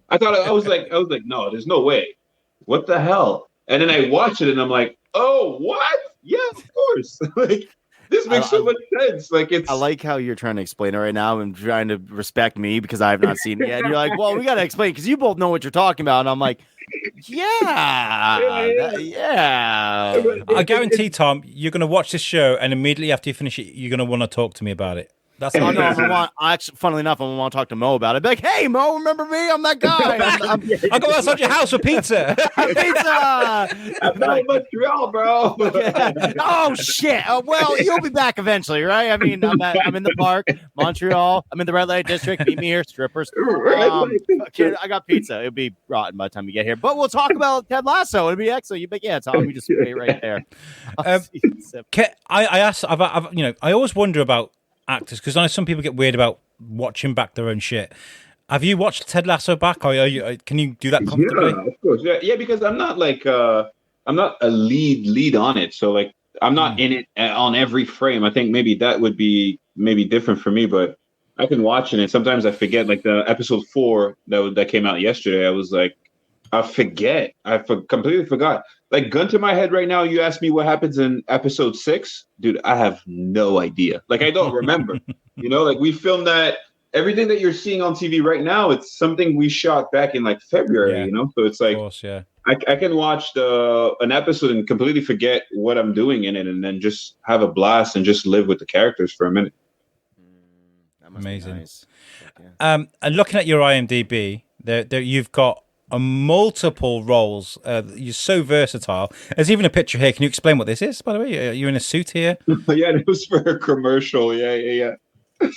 I was like, "No, there's no way. What the hell?" And then I watched it, and I'm like, "Oh, what? Yeah, of course." Like this makes so much sense. Like it's. I like how you're trying to explain it right now and trying to respect me because I have not seen it yet. And you're like, well, we got to explain because you both know what you're talking about. And I'm like, yeah. I guarantee, Tom, you're going to watch this show and immediately after you finish it, you're going to want to talk to me about it. That's actually, funnily enough, I'm gonna want to talk to Mo about it. Be like, hey, Mo, remember me? I'm that guy. I'll go outside your house for pizza. I'm not in Montreal, bro. Oh shit. Well, you'll be back eventually, right? I mean, I'm in the park, Montreal. I'm in the red light district. Meet me here, strippers. Kid, I got pizza. It'll be rotten by the time you get here. But we'll talk about Ted Lasso. It'll be excellent. You be Tom. You just wait right there. I always wonder about actors because I know some people get weird about watching back their own shit. Have you watched Ted Lasso back? Or can you do that comfortably? Yeah, of course. Yeah, because I'm not like I'm not a lead on it, so like I'm not in it on every frame. I think maybe that would be different for me, but I can watch it and sometimes I forget. Like the episode 4 that came out yesterday, I was like, I forget. Completely forgot. Like, gun to my head right now, you ask me what happens in episode 6, dude, I have no idea. Like, I don't remember. Like we filmed that. Everything that you're seeing on TV right now, it's something we shot back in like February, So it's like, of course, yeah. I can watch an episode and completely forget what I'm doing in it and then just have a blast and just live with the characters for a minute. Amazing. Nice. And looking at your IMDb, there you've got multiple roles. You're so versatile. There's even a picture here. Can you explain what this is, by the way? Are you in a suit here? Yeah, it was for a commercial. Yeah.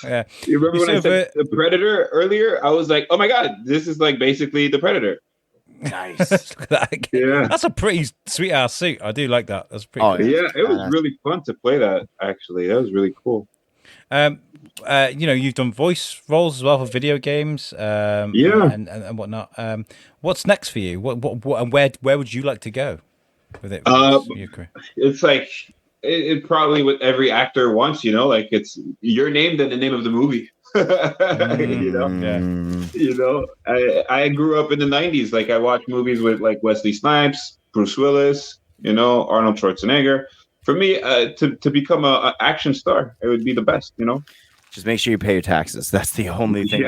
Yeah. You remember when I said the Predator earlier? I was like, oh my God, this is like basically the Predator. Nice. Look at that. Yeah. That's a pretty sweet ass suit. I do like that. That's pretty cool. Yeah, it was really fun to play that, actually. That was really cool. You've done voice roles as well for video games, and whatnot. What's next for you? What and where would you like to go with it? Your career? It's like it probably what every actor wants, like it's your name then the name of the movie. I grew up in the 90s. Like I watched movies with like Wesley Snipes, Bruce Willis, Arnold Schwarzenegger. For me, to become an action star, it would be the best, Just make sure you pay your taxes. That's the only thing.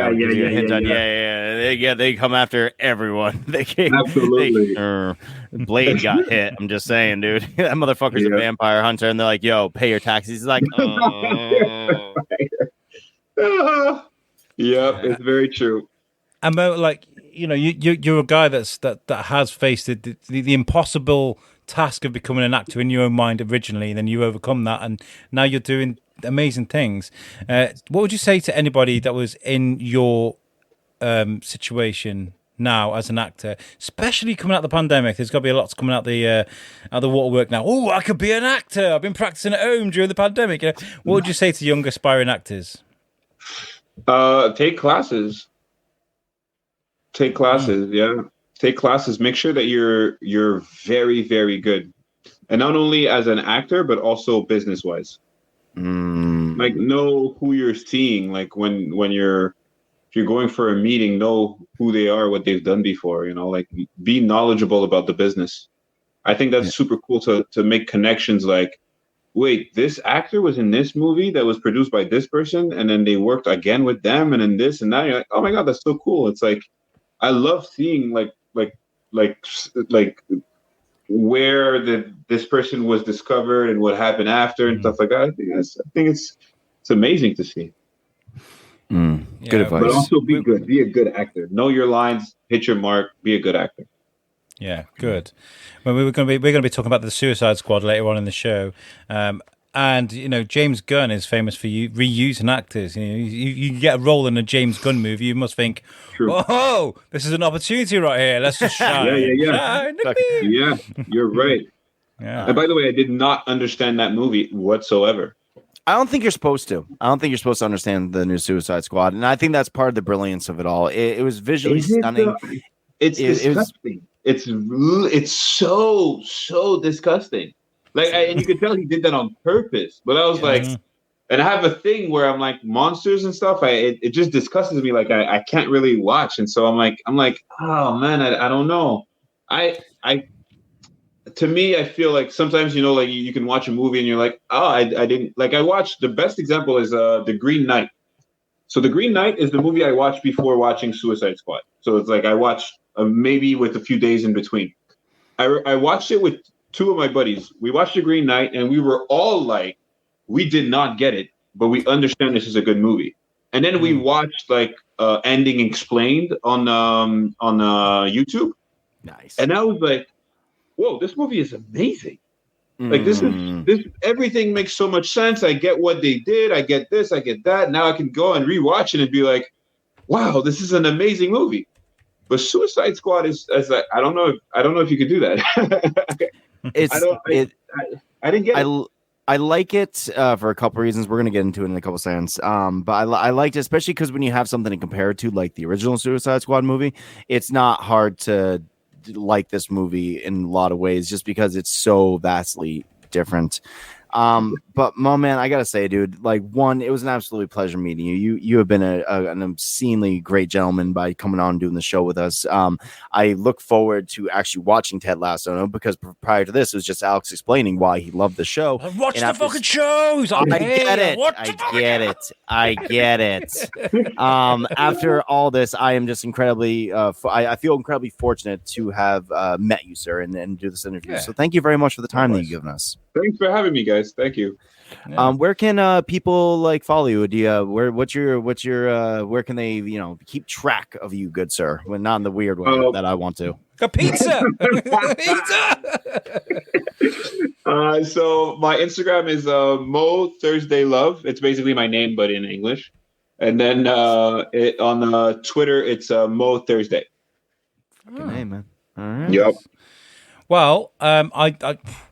They come after everyone. Absolutely. Blade got hit. I'm just saying, dude. That motherfucker's a vampire hunter, and they're like, "Yo, pay your taxes." He's like, it's very true. And like you're a guy that has faced the impossible task of becoming an actor in your own mind originally, and then you overcome that, and now you're doing amazing things. What would you say to anybody that was in your situation now as an actor, especially coming out of the pandemic? There's got to be a lot coming out the waterwork now. Oh, I could be an actor. I've been practicing at home during the pandemic. What would you say to young aspiring actors? Take classes. Take classes. Make sure that you're very, very good, and not only as an actor but also business wise. Like know who you're seeing. Like when if you're going for a meeting, know who they are, what they've done before. Like be knowledgeable about the business. I think that's super cool to make connections. Like wait, this actor was in this movie that was produced by this person, and then they worked again with them, and then this and that. You're like, oh my god, that's so cool. It's like I love seeing like where this person was discovered and what happened after and stuff like that. I think it's amazing to see. Good advice. But also be good. Be a good actor. Know your lines. Hit your mark. Be a good actor. Yeah, good. Well, we're going to be talking about the Suicide Squad later on in the show, and James Gunn is famous for reusing actors. You get a role in a James Gunn movie, you must think, "Oh, this is an opportunity right here. Let's just shine." Yeah, you're right. Yeah. And by the way, I did not understand that movie whatsoever. I don't think you're supposed to. I don't think you're supposed to understand the new Suicide Squad, and I think that's part of the brilliance of it all. It was visually stunning. It's disgusting. It's so disgusting. Like, and you could tell he did that on purpose. But I was like, and I have a thing where I'm like monsters and stuff. It just disgusts me. Like I can't really watch, and so I'm like, oh man, I don't know. To me, I feel like sometimes like you can watch a movie and you're like, oh, I didn't like. I watched the best example is The Green Knight. So The Green Knight is the movie I watched before watching Suicide Squad. So it's like I watched maybe with a few days in between. I watched it with two of my buddies. We watched The Green Knight, and we were all like, we did not get it, but we understand this is a good movie. And then we watched like ending explained on YouTube. Nice. And I was like, whoa, this movie is amazing. Like this everything makes so much sense. I get what they did. I get this. I get that. Now I can go and rewatch it and be like, wow, this is an amazing movie. But Suicide Squad is like, I don't know if you could do that. I didn't get it. I like it for a couple reasons. We're gonna get into it in a couple seconds. But I liked it, especially because when you have something to compare it to, like the original Suicide Squad movie, it's not hard to like this movie in a lot of ways, just because it's so vastly different. But Mo, man, I gotta say, dude, like, one, it was an absolute pleasure meeting you. You have been an obscenely great gentleman by coming on and doing the show with us. I look forward to actually watching Ted Lasso, because prior to this, it was just Alex explaining why he loved the show. Watch the fucking shows. I get it. After all this, I am just incredibly, I feel incredibly fortunate to have met you, sir, and do this interview. Yeah. So thank you very much for the time that you've given us. Thanks for having me, guys. Thank you. Yeah. Where can people like follow you? Do you what's your where can they keep track of you, good sir? When not in the weird way that I want to. A pizza. So my Instagram is Moe Thursday Love. It's basically my name but in English. And then on Twitter it's Moe Thursday. Good name, man. All right. Yep. Well,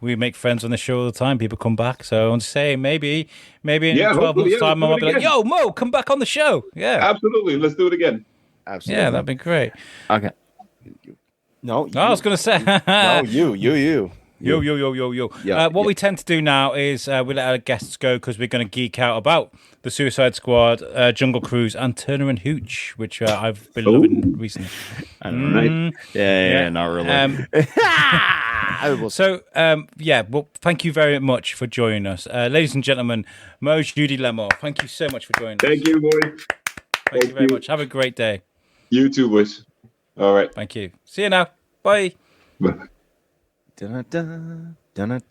we make friends on the show all the time. People come back, so I want to say maybe in 12 months' time, I might be like, "Yo, Mo, come back on the show." Yeah, absolutely. Let's do it again. Absolutely. Yeah, that'd be great. Okay. No, I was going to say. No, you. Yo. Yeah, what we tend to do now is we let our guests go because we're going to geek out about the Suicide Squad, Jungle Cruise, and Turner and Hooch, which I've been loving recently. I don't know. Yeah, not really. So, well, thank you very much for joining us. Ladies and gentlemen, Moe Jeudy-Lamour, thank you so much for joining us. Thank you, boys. Thank you very much. Have a great day. You too, boys. All right. Thank you. See you now. Bye. Bye.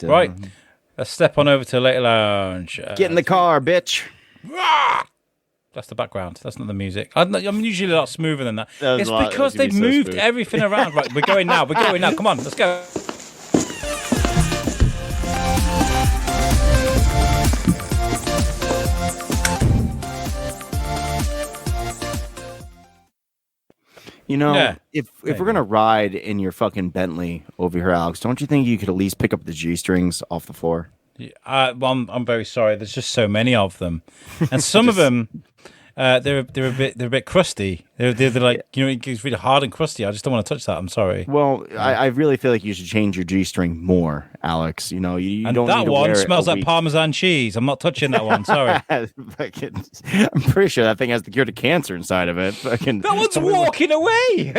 Right, let's step on over to Later Lounge. Get in the car, bitch. That's the background. That's not the music. I'm usually a lot smoother than that. It's because because they've moved everything around. Right, we're going now. Come on, let's go. If we're gonna ride in your fucking Bentley over here, Alex, don't you think you could at least pick up the G strings off the floor? Well, I'm very sorry. There's just so many of them, and some of them they're a bit crusty. They're like, it's really hard and crusty. I just don't want to touch that. I'm sorry. Well, I really feel like you should change your G-string more, Alex. You don't need to that one wear smells it like Parmesan cheese. I'm not touching that one. Sorry. I'm pretty sure that thing has the cure to cancer inside of it. That one's walking away.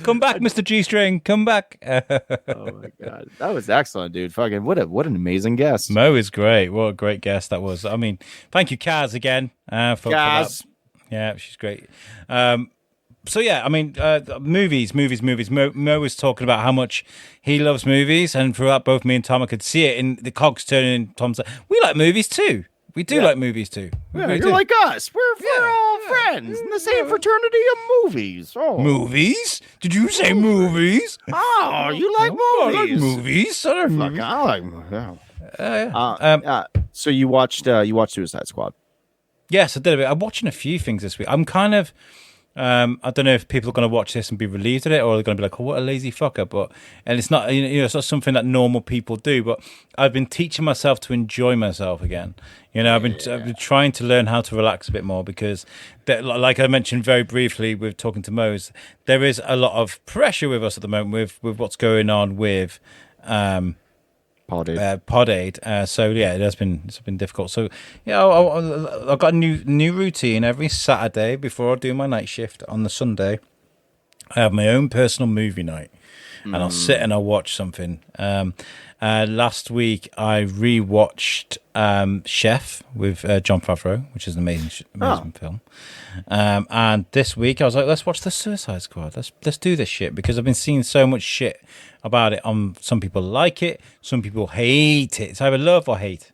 Come back, Mr. G-string. Come back. Oh my god, that was excellent, dude. Fucking what an amazing guest. Moe is great. What a great guest that was. I mean, thank you, Kaz, again. For that. Yeah, she's great. So yeah, I mean, movies. Moe was talking about how much he loves movies, and throughout both me and Tom, I could see it in the cogs turning. In Tom's like, we like movies too. We do like movies too. You're like us. We're all friends in the same fraternity of movies. Oh. Movies? Did you say movies? Oh, you like movies? I like movies. I like movies. I like movies. So you watched Suicide Squad? Yes, I did a bit. I'm watching a few things this week. I'm kind of, I don't know if people are going to watch this and be relieved at it, or they're going to be like, "Oh, what a lazy fucker." And it's not, it's not something that normal people do. But I've been teaching myself to enjoy myself again. I've been trying to learn how to relax a bit more because, like I mentioned very briefly with talking to Moe's, there is a lot of pressure with us at the moment with what's going on with. Pod Aid. So yeah, it's been difficult. So yeah, I've got a new routine every Saturday before I do my night shift on the Sunday. I have my own personal movie night, and I'll sit and I'll watch something. Last week I rewatched Chef with Jon Favreau, which is an amazing film. And this week I was like, let's watch the Suicide Squad. Let's do this shit because I've been seeing so much shit about it. Some people like it, some people hate it. It's either love or hate.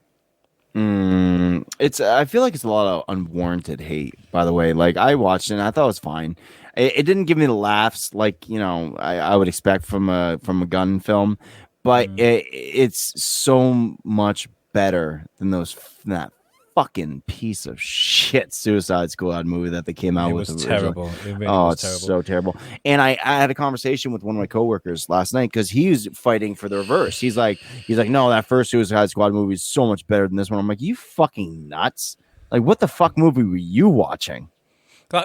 I feel like it's a lot of unwarranted hate. By the way, like I watched it and I thought it was fine. It didn't give me the laughs like I would expect from a gun film, but it's so much better than that fucking piece of shit Suicide Squad movie that they came out with. It was terrible. It's so terrible. And I had a conversation with one of my coworkers last night because he was fighting for the reverse. He's like, no, that first Suicide Squad movie is so much better than this one. I'm like, you fucking nuts! Like, what the fuck movie were you watching?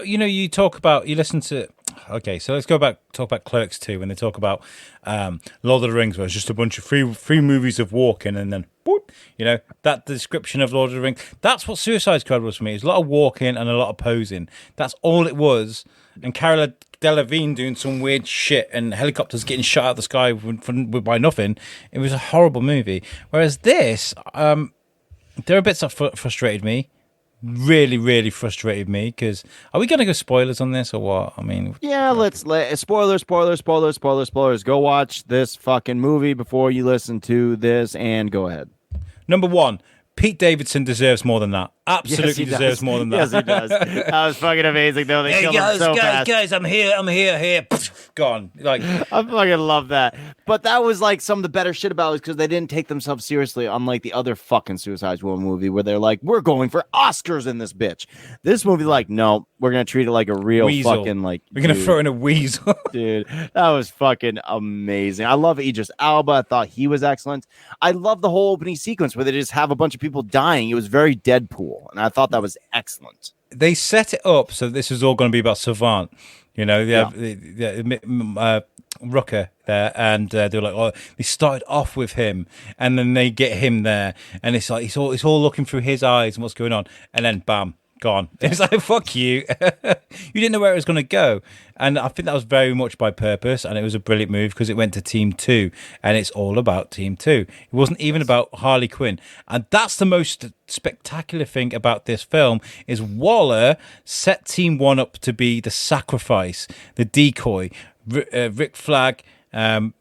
You listen to. Okay, so let's talk about Clerks 2 when they talk about Lord of the Rings, where it's just a bunch of free movies of walking and then whoop, that description of Lord of the Rings. That's what Suicide Squad was for me. It's a lot of walking and a lot of posing. That's all it was. And Cara Delevingne doing some weird shit and helicopters getting shot out of the sky by nothing. It was a horrible movie. Whereas this, there are bits that frustrated me. Really, really frustrated me because are we going to go spoilers on this or what? I mean, yeah, let's spoilers. Go watch this fucking movie before you listen to this and go ahead. Number one, Pete Davidson deserves more than that. Absolutely deserves more than that. Yes, he does. That was fucking amazing, though. They killed him so fast. Guys, I'm here. Gone. Like, I fucking love that. But that was like some of the better shit about it because they didn't take themselves seriously, unlike the other fucking Suicide Squad movie where they're like, we're going for Oscars in this bitch. This movie, like, no, we're gonna treat it like a real weasel. Fucking like. We're gonna throw in a weasel, dude. That was fucking amazing. I love Idris Elba. I thought he was excellent. I love the whole opening sequence where they just have a bunch of people dying. It was very Deadpool, and I thought that was excellent. They set it up so this is all going to be about Savant. Rooker there, and they were like, oh, they started off with him, and then they get him there, and it's like it's all looking through his eyes and what's going on, and then bam, gone. It's like, fuck you. You didn't know where it was going to go. And I think that was very much by purpose, and it was a brilliant move because it went to Team 2, and it's all about Team 2. It wasn't even about Harley Quinn. And that's the most spectacular thing about this film is Waller set Team 1 up to be the sacrifice, the decoy. Rick Flag and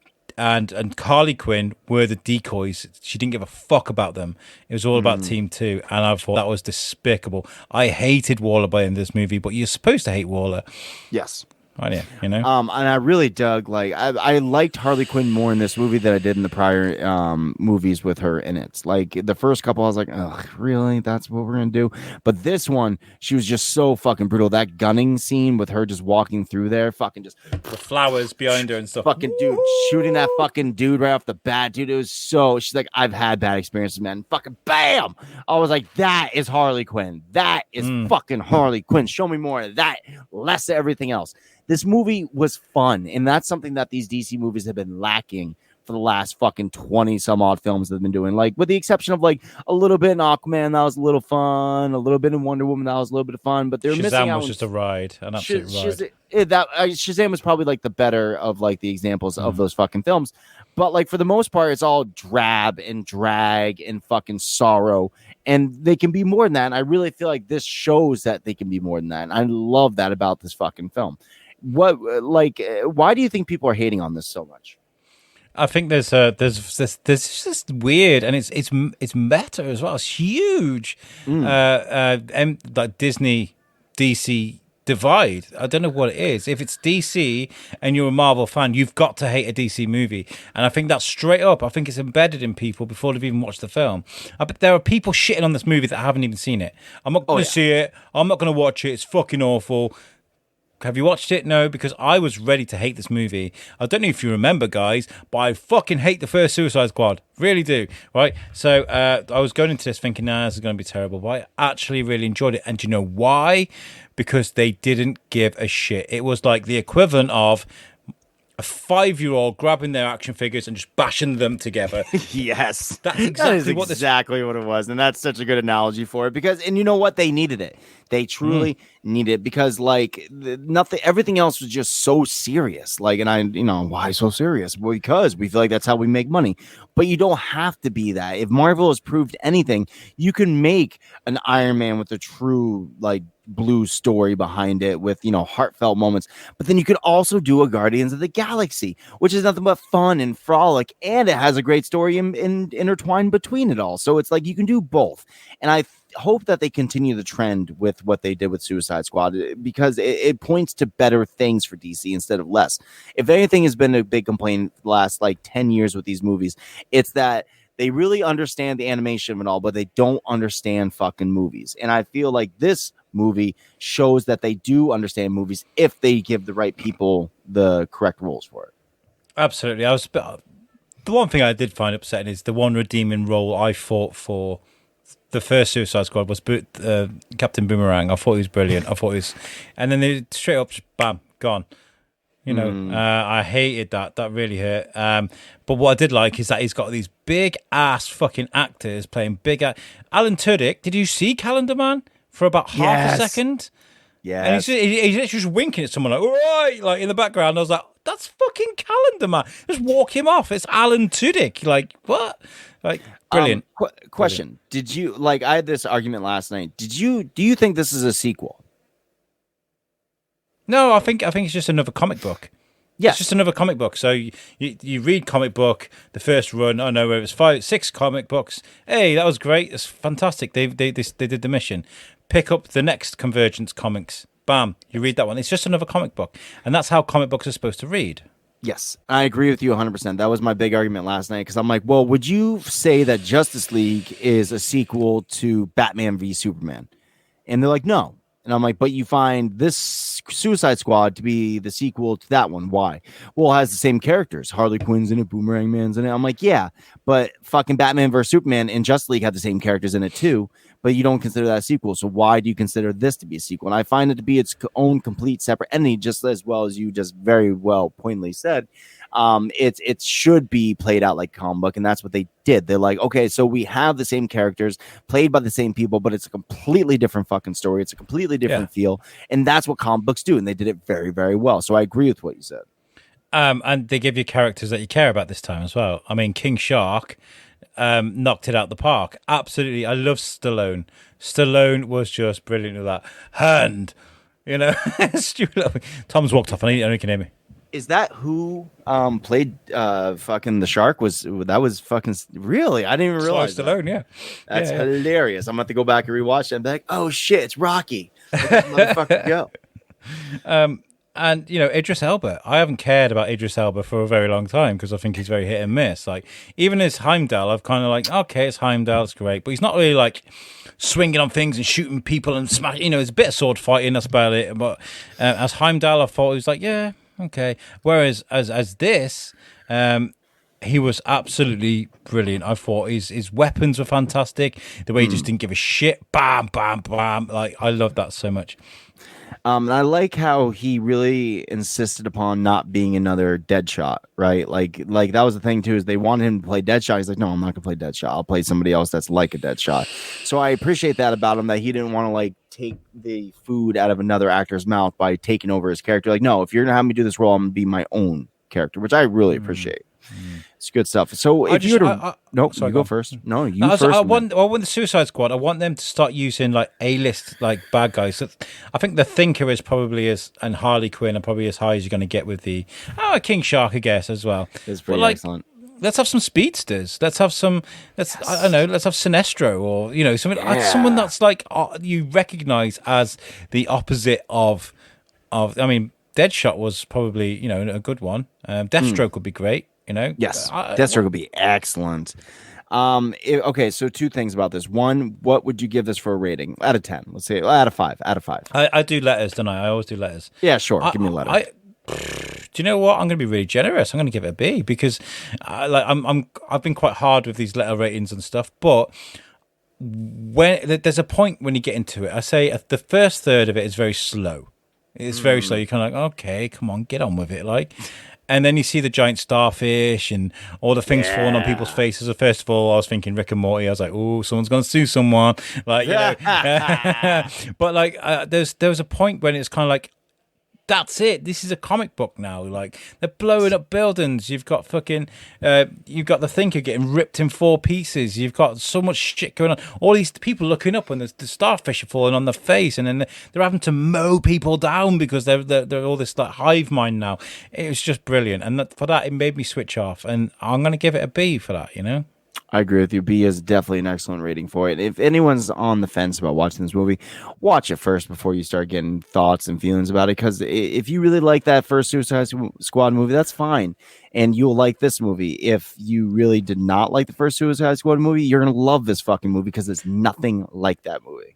Harley Quinn were the decoys. She didn't give a fuck about them. It was all about Team 2, and I thought that was despicable. I hated Waller by the end of this movie, but you're supposed to hate Waller. Yes. Oh, yeah, you know. And I really dug I liked Harley Quinn more in this movie than I did in the prior movies with her in it. Like the first couple, I was like, oh, really? That's what we're gonna do? But this one, she was just so fucking brutal. That gunning scene with her just walking through there, fucking just The flowers behind her and stuff. fucking dude shooting that fucking dude right off the bat, dude. It was so. She's like, I've had bad experiences, man. Fucking bam! I was like, that is Harley Quinn. That is fucking Harley Quinn. Show me more of that, less of everything else. This movie was fun, and that's something that these DC movies have been lacking for the last fucking 20 some odd films they've been doing. Like, with the exception of like a little bit in Aquaman, that was a little fun, a little bit in Wonder Woman, that was a little bit of fun, but they're missing out. Was just a ride, an absolute ride. Shazam was probably like the better of like the examples of those fucking films, but like for the most part, it's all drab and drag and fucking sorrow, and they can be more than that. And I really feel like this shows that they can be more than that. And I love that about this fucking film. Why do you think people are hating on this so much? I think there's just weird, and it's meta as well. It's huge, and like Disney DC divide. I don't know what it is. If it's DC and you're a Marvel fan, you've got to hate a DC movie, and I think that's straight up. I think it's embedded in people before they've even watched the film. But there are people shitting on this movie that haven't even seen it. I'm not going to see it. I'm not going to watch it. It's fucking awful. Have you watched it? No, because I was ready to hate this movie. I don't know if you remember, guys, but I fucking hate the first Suicide Squad. Really do, right? So I was going into this thinking, this is going to be terrible, but I actually really enjoyed it. And do you know why? Because they didn't give a shit. It was like the equivalent of a 5-year-old grabbing their action figures and just bashing them together. Yes, That's exactly what it was, and that's such a good analogy for it. Because, and you know what, they needed it. They truly needed it because, like, everything else was just so serious. Like, and why so serious? Well, because we feel like that's how we make money. But you don't have to be that. If Marvel has proved anything, you can make an Iron Man with a true, like, blue story behind it with heartfelt moments, but then you could also do a Guardians of the Galaxy, which is nothing but fun and frolic, and it has a great story intertwined between it all. So it's like you can do both, and I hope that they continue the trend with what they did with Suicide Squad, because it points to better things for DC instead of less. If anything has been a big complaint the last like 10 years with these movies, it's that they really understand the animation and all, but they don't understand fucking movies. And I feel like this movie shows that they do understand movies if they give the right people the correct roles for it. Absolutely. The one thing I did find upsetting is the one redeeming role I thought for the first Suicide Squad was Captain Boomerang. I thought he was brilliant. And then they straight up, bam, gone. I hated that. That really hurt. But what I did like is that he's got these big ass fucking actors playing Alan Tudyk. Did you see Calendar Man for about half a second? Yeah. And he's just winking at someone like, all right, like in the background. I was like, that's fucking Calendar Man. Just walk him off. It's Alan Tudyk. Like, what? Like, brilliant. Question. Brilliant. Did you, like, I had this argument last night. Do you think this is a sequel? No, I think it's just another comic book. Yeah, it's just another comic book. So you read comic book, the first run. I know it was 5-6 comic books. Hey, that was great. It's fantastic. They did the mission. Pick up the next Convergence comics. Bam, you read that one. It's just another comic book, and that's how comic books are supposed to read. Yes, I agree with you 100%. That was my big argument last night because I'm like, well, would you say that Justice League is a sequel to Batman v Superman? And they're like, no. And I'm like, but you find this Suicide Squad to be the sequel to that one. Why? Well, it has the same characters. Harley Quinn's in it, Boomerang Man's in it. I'm like, yeah, but fucking Batman vs. Superman and Justice League have the same characters in it too, but you don't consider that a sequel. So why do you consider this to be a sequel? And I find it to be its own complete separate entity, just as well as you just very well pointedly said. It should be played out like a comic book, and that's what they did. They're like, okay, so we have the same characters played by the same people, but it's a completely different fucking story. It's a completely different feel, and that's what comic books do, and they did it very, very well. So I agree with what you said. And they give you characters that you care about this time as well. I mean, King Shark knocked it out the park. Absolutely, I love Stallone. Stallone was just brilliant with that hand. Stewart. Tom's walked off, and he can hear me. Is that who played fucking the shark? That was fucking really? I didn't even realize. Stallone, yeah. That's hilarious. I'm about to go back and rewatch it and be like, oh shit, it's Rocky. Motherfucker, go. And, Idris Elba, I haven't cared about Idris Elba for a very long time because I think he's very hit and miss. Like, even as Heimdall, I've kind of like, okay, it's Heimdall, it's great. But he's not really like swinging on things and shooting people and smash. It's a bit of sword fighting, that's about it. But as Heimdall, I thought he was like, yeah, okay. Whereas as this, he was absolutely brilliant. I thought his weapons were fantastic. The way he just didn't give a shit. Bam, bam, bam. Like, I love that so much. And I like how he really insisted upon not being another Deadshot, right? Like that was the thing too, is they wanted him to play Deadshot. He's like, no, I'm not gonna play Deadshot. I'll play somebody else that's like a Deadshot. So I appreciate that about him, that he didn't want to like take the food out of another actor's mouth by taking over his character. Like, no, if you're gonna have me do this role, I'm gonna be my own character, which I really appreciate. It's good stuff. So if you you go first. No, you first. I want the Suicide Squad. I want them to start using like A-list like bad guys. So I think the Thinker is probably and Harley Quinn are probably as high as you're going to get with the King Shark, I guess, as well. It's pretty excellent. Let's have some speedsters. Let's have some. I don't know. Let's have Sinestro or something. Someone that's like you recognize as the opposite of. I mean, Deadshot was probably a good one. Deathstroke would be great. Yes, Deathstroke would be excellent. Okay, so two things about this. One, what would you give this for a rating out of 10? Let's say out of 5. Out of 5. I do letters, don't I? I always do letters. Yeah, sure. Give me a letter. Do you know what? I'm going to be really generous. I'm going to give it a B because, I've been quite hard with these letter ratings and stuff. But when there's a point when you get into it, I say the first third of it is very slow. It's very slow. You're kind of like, okay, come on, get on with it, like. And then you see the giant starfish and all the things falling on people's faces. So first of all, I was thinking Rick and Morty. I was like, oh, someone's going to sue someone. Like, but like, there was a point when it's kind of like, that's it. This is a comic book now. Like, they're blowing up buildings. You've got you've got the Thinker getting ripped in 4 pieces. You've got so much shit going on. All these people looking up and the starfish are falling on their face, and then they're having to mow people down because they're all this like hive mind now. It was just brilliant, and for that, it made me switch off. And I'm going to give it a B for that. I agree with you. B is definitely an excellent rating for it. If anyone's on the fence about watching this movie, watch it first before you start getting thoughts and feelings about it. Because if you really like that first Suicide Squad movie, that's fine. And you'll like this movie. If you really did not like the first Suicide Squad movie, you're going to love this fucking movie because it's nothing like that movie.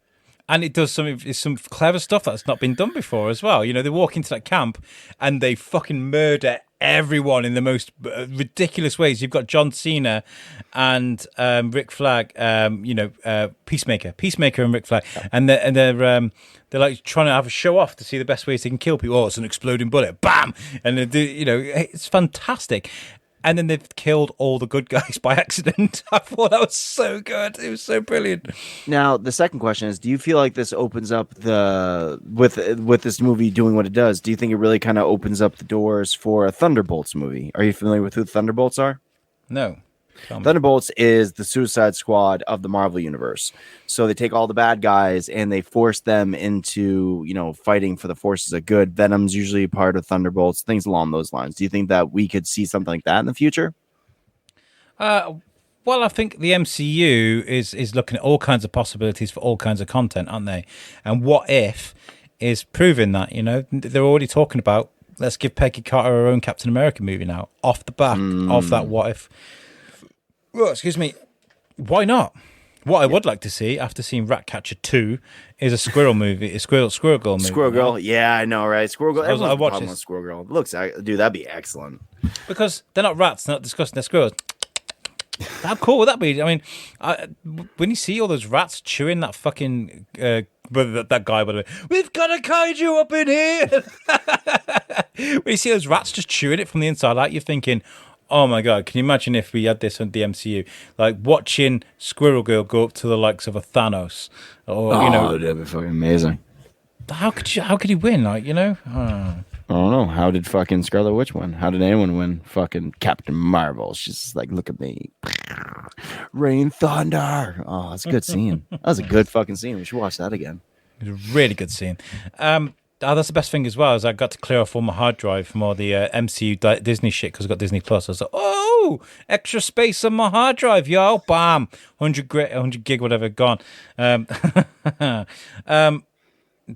And it does some clever stuff that's not been done before as well. They walk into that camp and they fucking murder everyone in the most ridiculous ways. You've got John Cena and Rick Flag, Peacemaker and Rick Flag, and they're like trying to have a show off to see the best ways they can kill people. Oh, it's an exploding bullet, bam! And it's fantastic. And then they've killed all the good guys by accident. I thought that was so good. It was so brilliant. Now, the second question is, do you feel like this opens up with this movie doing what it does, do you think it really kind of opens up the doors for a Thunderbolts movie? Are you familiar with who the Thunderbolts are? No. Thunderbolts is the Suicide Squad of the Marvel Universe. So they take all the bad guys and they force them into, fighting for the forces of good. Venom's usually part of Thunderbolts, things along those lines. Do you think that we could see something like that in the future? Well, I think the MCU is looking at all kinds of possibilities for all kinds of content, aren't they? And What If is proving that, they're already talking about, let's give Peggy Carter her own Captain America movie now, off the back of that What If. Oh, excuse me. Why not? What I would like to see after seeing Ratcatcher 2 is a squirrel movie, a squirrel girl movie. Squirrel Girl, yeah, I know, right? Squirrel Girl. I watch this. Squirrel Girl. Looks, dude, that'd be excellent. Because they're not rats, they're not disgusting, they're squirrels. How cool would that be? I mean, when you see all those rats chewing that fucking, that guy, by the way, we've got a kaiju up in here. When you see those rats just chewing it from the inside out, you're thinking, oh my God, can you imagine if we had this on the MCU? Like watching Squirrel Girl go up to the likes of a Thanos. Or, that'd be fucking amazing. How could he win? Like, I don't know. How did fucking Scarlet Witch win? How did anyone win? Fucking Captain Marvel. She's just like, look at me. Rain Thunder. Oh, that's a good scene. That was a good fucking scene. We should watch that again. It was a really good scene. That's the best thing as well, is I got to clear off all my hard drive from all the MCU Disney shit because I got Disney Plus. I was like, oh, extra space on my hard drive, yo, bam, 100 gig, whatever, gone.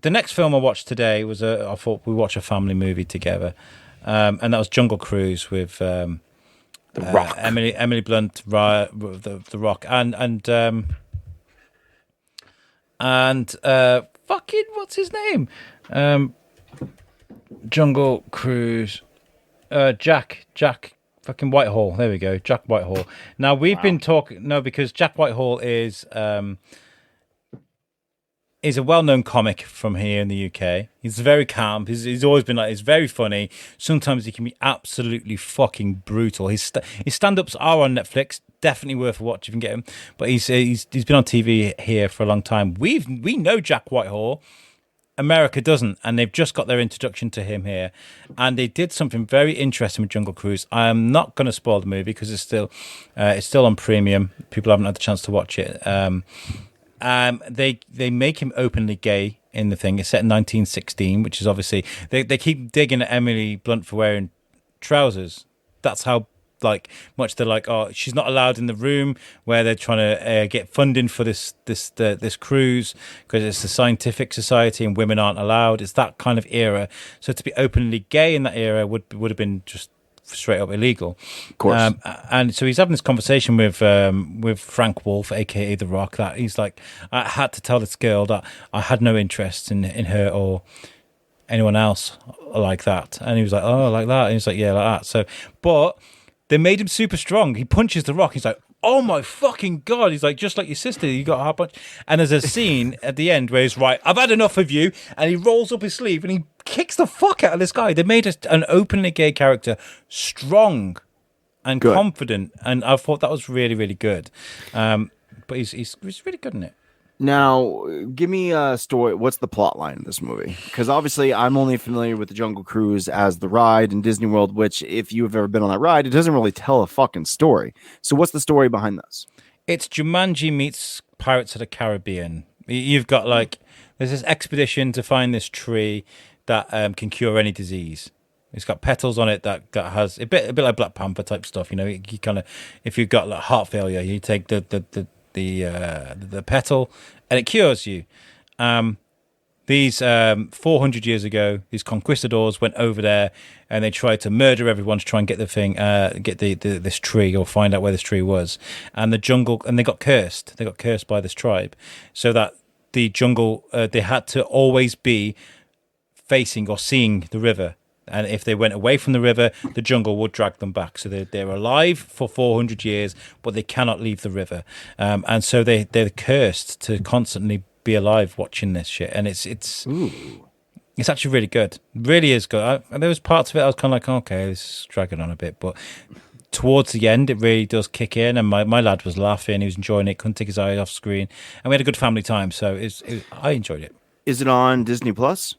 the next film I watched today was I thought we watch a family movie together, and that was Jungle Cruise with The Rock. Emily Blunt, the Rock, and fucking what's his name? Jungle Cruise, Jack fucking Whitehall. There we go, Jack Whitehall. Now we've been talking because Jack Whitehall is a well-known comic from here in the UK. He's very calm. He's always been like. He's very funny. Sometimes he can be absolutely fucking brutal. His stand-ups are on Netflix. Definitely worth a watch if you can get him. But he's been on TV here for a long time. We know Jack Whitehall. America doesn't, and they've just got their introduction to him here, and they did something very interesting with Jungle Cruise. I am not going to spoil the movie because it's still on premium. People haven't had the chance to watch it. They make him openly gay in the thing. It's set in 1916, which is obviously they keep digging at Emily Blunt for wearing trousers. That's how much they're like, oh, she's not allowed in the room where they're trying to get funding for this cruise because it's a scientific society and women aren't allowed. It's that kind of era. So to be openly gay in that era would have been just straight up illegal. Of course. And so he's having this conversation with Frank Wolf, aka The Rock, that he's like, I had to tell this girl that I had no interest in her or anyone else like that. And he was like, oh, like that. And he's like, yeah, like that. So, but they made him super strong. He punches The Rock. He's like, oh my fucking God. He's like, just like your sister, you got a hard punch. And there's a scene at the end where he's right, I've had enough of you. And he rolls up his sleeve and he kicks the fuck out of this guy. They made an openly gay character strong and confident. And I thought that was really, really good. But he's really good in it. Now, give me a story. What's the plot line in this movie? Because obviously, I'm only familiar with the Jungle Cruise as the ride in Disney World, which, if you've ever been on that ride, it doesn't really tell a fucking story. So, what's the story behind this? It's Jumanji meets Pirates of the Caribbean. You've got there's this expedition to find this tree that can cure any disease. It's got petals on it that has a bit like Black Panther type stuff. You know, you kind of, if you've got heart failure, you take the petal and it cures you. These 400 years ago, these conquistadors went over there and they tried to murder everyone to try and get the thing, get this tree or find out where this tree was. And the jungle, and they got cursed. They got cursed by this tribe, so that the jungle they had to always be facing or seeing the river. And if they went away from the river, the jungle would drag them back. So they're alive for 400 years, but they cannot leave the river. And so they're cursed to constantly be alive watching this shit. And it's actually really good. It really is good. There was parts of it I was kind of like, okay, this is dragging on a bit. But towards the end, it really does kick in. And my lad was laughing. He was enjoying it. Couldn't take his eyes off screen. And we had a good family time. So I enjoyed it. Is it on Disney Plus?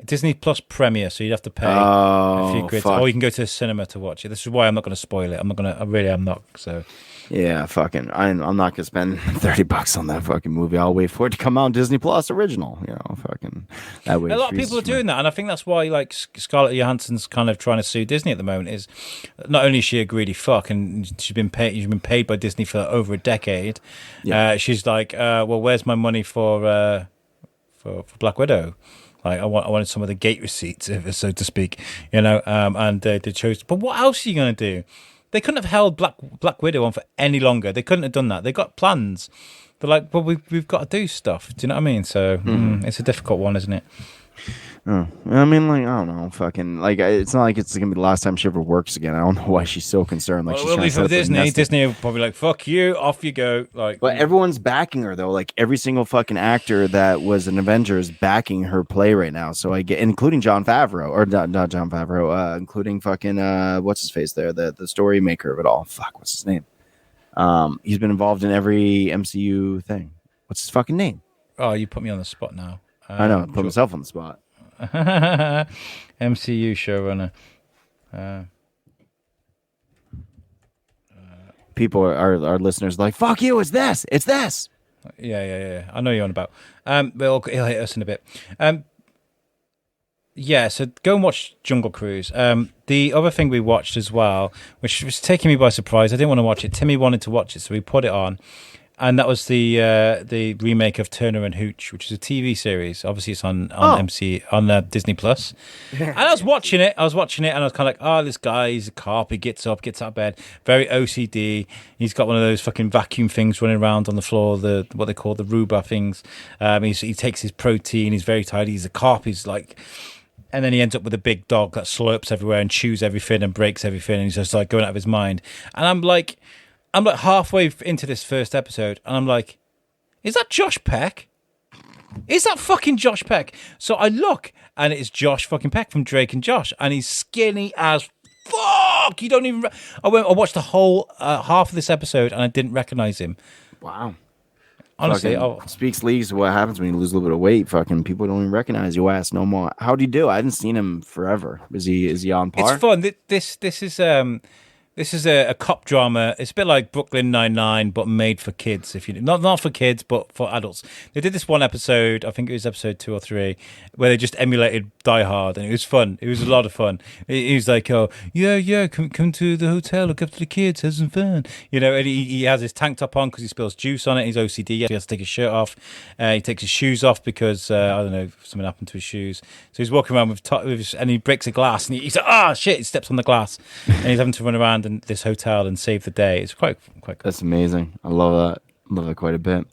Disney Plus Premier, so you'd have to pay a few quid, or you can go to the cinema to watch it. This is why I'm not going to spoil it. I really am not. So yeah, fucking, I'm not gonna spend $30 on that fucking movie. I'll wait for it to come out on Disney Plus original. You know, fucking that way. A lot of people are doing that, and I think that's why Scarlett Johansson's kind of trying to sue Disney at the moment. Is not only is she a greedy fuck, and she's been paid by Disney for over a decade. Yeah. She's like, well, where's my money for Black Widow? I wanted some of the gate receipts, so to speak, you know, and they chose. But what else are you going to do? They couldn't have held Black Widow on for any longer. They couldn't have done that. They got plans. They're like, well, we've got to do stuff. Do you know what I mean? So it's a difficult one, isn't it? Oh, I mean, I don't know, fucking, it's not like it's gonna be the last time she ever works again. I don't know why she's so concerned. She's will be for Disney. Disney will probably like, fuck you, off you go. But everyone's backing her though. Every single fucking actor that was an Avenger is backing her play right now. So I get, including Jon Favreau, or not Jon Favreau, including fucking what's his face there, the story maker of it all. Fuck, what's his name? He's been involved in every MCU thing. What's his fucking name? Oh, you put me on the spot now. I know, put myself on the spot. MCU showrunner. People our listeners are like, fuck you, it's this. Yeah. I know you're on about. But he'll hit us in a bit. Yeah, so go and watch Jungle Cruise. The other thing we watched as well, which was taking me by surprise, I didn't want to watch it. Timmy wanted to watch it, so we put it on. And that was the remake of Turner and Hooch, which is a TV series. Obviously, it's on Disney Plus. And I was watching it, and I was kind of like, oh, this guy, he's a cop. He gets up, gets out of bed, very OCD. He's got one of those fucking vacuum things running around on the floor, what they call the Ruba things. He takes his protein. He's very tired. He's a cop. He's like, and then he ends up with a big dog that slurps everywhere and chews everything and breaks everything. And he's just like going out of his mind. And I'm like halfway into this first episode, and I'm like, is that Josh Peck? Is that fucking Josh Peck? So I look, and it's Josh fucking Peck from Drake and Josh, and he's skinny as fuck. You don't even. I watched the whole half of this episode, and I didn't recognize him. Wow. Honestly, speaks leagues to what happens when you lose a little bit of weight. Fucking people don't even recognize your ass no more. How'd he do? I haven't seen him forever. Is he on par? It's fun. This is a cop drama. It's a bit like Brooklyn Nine-Nine, but made for kids. If you not for kids, but for adults. They did this one episode, I think it was episode 2 or 3, where they just emulated Die Hard, and it was fun. It was a lot of fun. He was like, "Oh, yeah, come to the hotel, look after the kids, have some fun." You know, and he has his tank top on because he spills juice on it. He's OCD. He has to take his shirt off. He takes his shoes off because I don't know, something happened to his shoes. So he's walking around and he breaks a glass, and he's like, "Ah, shit!" He steps on the glass, and he's having to run around in this hotel and save the day. It's quite cool. That's amazing. I love that. Love it quite a bit.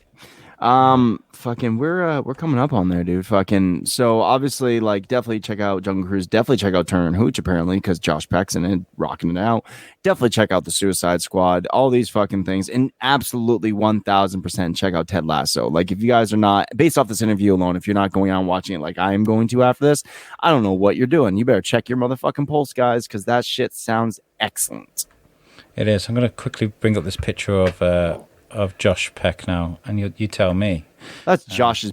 Fucking we're coming up on there, dude. Fucking so obviously, like, definitely check out Jungle Cruise. Definitely check out Turner and Hooch, apparently, because Josh Peck's in it, rocking it out. Definitely check out the Suicide Squad, all these fucking things, and absolutely 1000% check out Ted Lasso. Like, if you guys are not, based off this interview alone, if you're not going on watching it like I am going to after this, I don't know what you're doing. You better check your motherfucking pulse, guys, because that shit sounds excellent. It is. I'm going to quickly bring up this picture of Josh Peck now, and you tell me. That's Josh's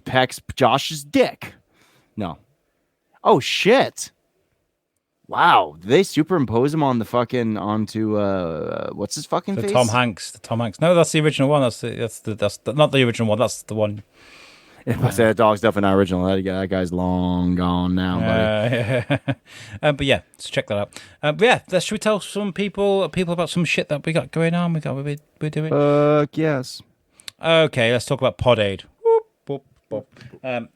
dick. No. Oh shit. Wow. Did they superimpose him on the fucking onto what's his fucking face? Tom Hanks. No, that's the original one. That's not the original one. That's the one. If I say that dog's definitely not original, that guy's long gone now, buddy. But yeah, let's check that out. But yeah, should we tell some people about some shit that we got going on? We're doing. Fuck yes. Okay, let's talk about Pod Aid.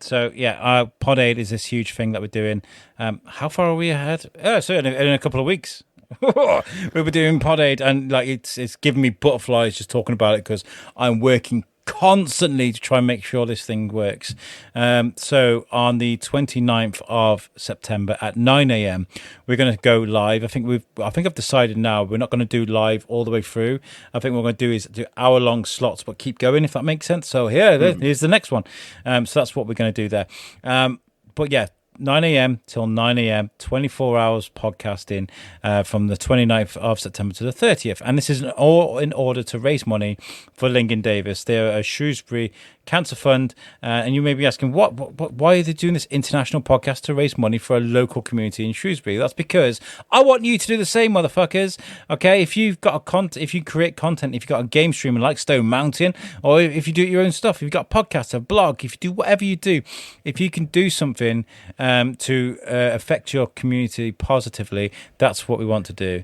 So yeah, Pod Aid is this huge thing that we're doing. How far are we ahead? So in a couple of weeks. We were doing Pod Aid, and like it's giving me butterflies just talking about it because I'm working constantly to try and make sure this thing works. So on the 29th of September at 9 a.m. we're going to go live. I think I've decided now we're not going to do live all the way through. I think what we're going to do is do hour-long slots but keep going, if that makes sense. So here's the next one. So that's what we're going to do there. But yeah, 9 a.m. till 9 a.m., 24 hours podcasting from the 29th of September to the 30th. And this is all in order to raise money for Lincoln Davis. They're a Shrewsbury Cancer Fund. And you may be asking, why are they doing this international podcast to raise money for a local community in Shrewsbury? That's because I want you to do the same, motherfuckers. Okay, if you've got if you create content, if you've got a game streamer like Stone Mountain, or if you do your own stuff, if you've got a podcast, a blog, if you do whatever you do, if you can do something to affect your community positively, that's what we want to do.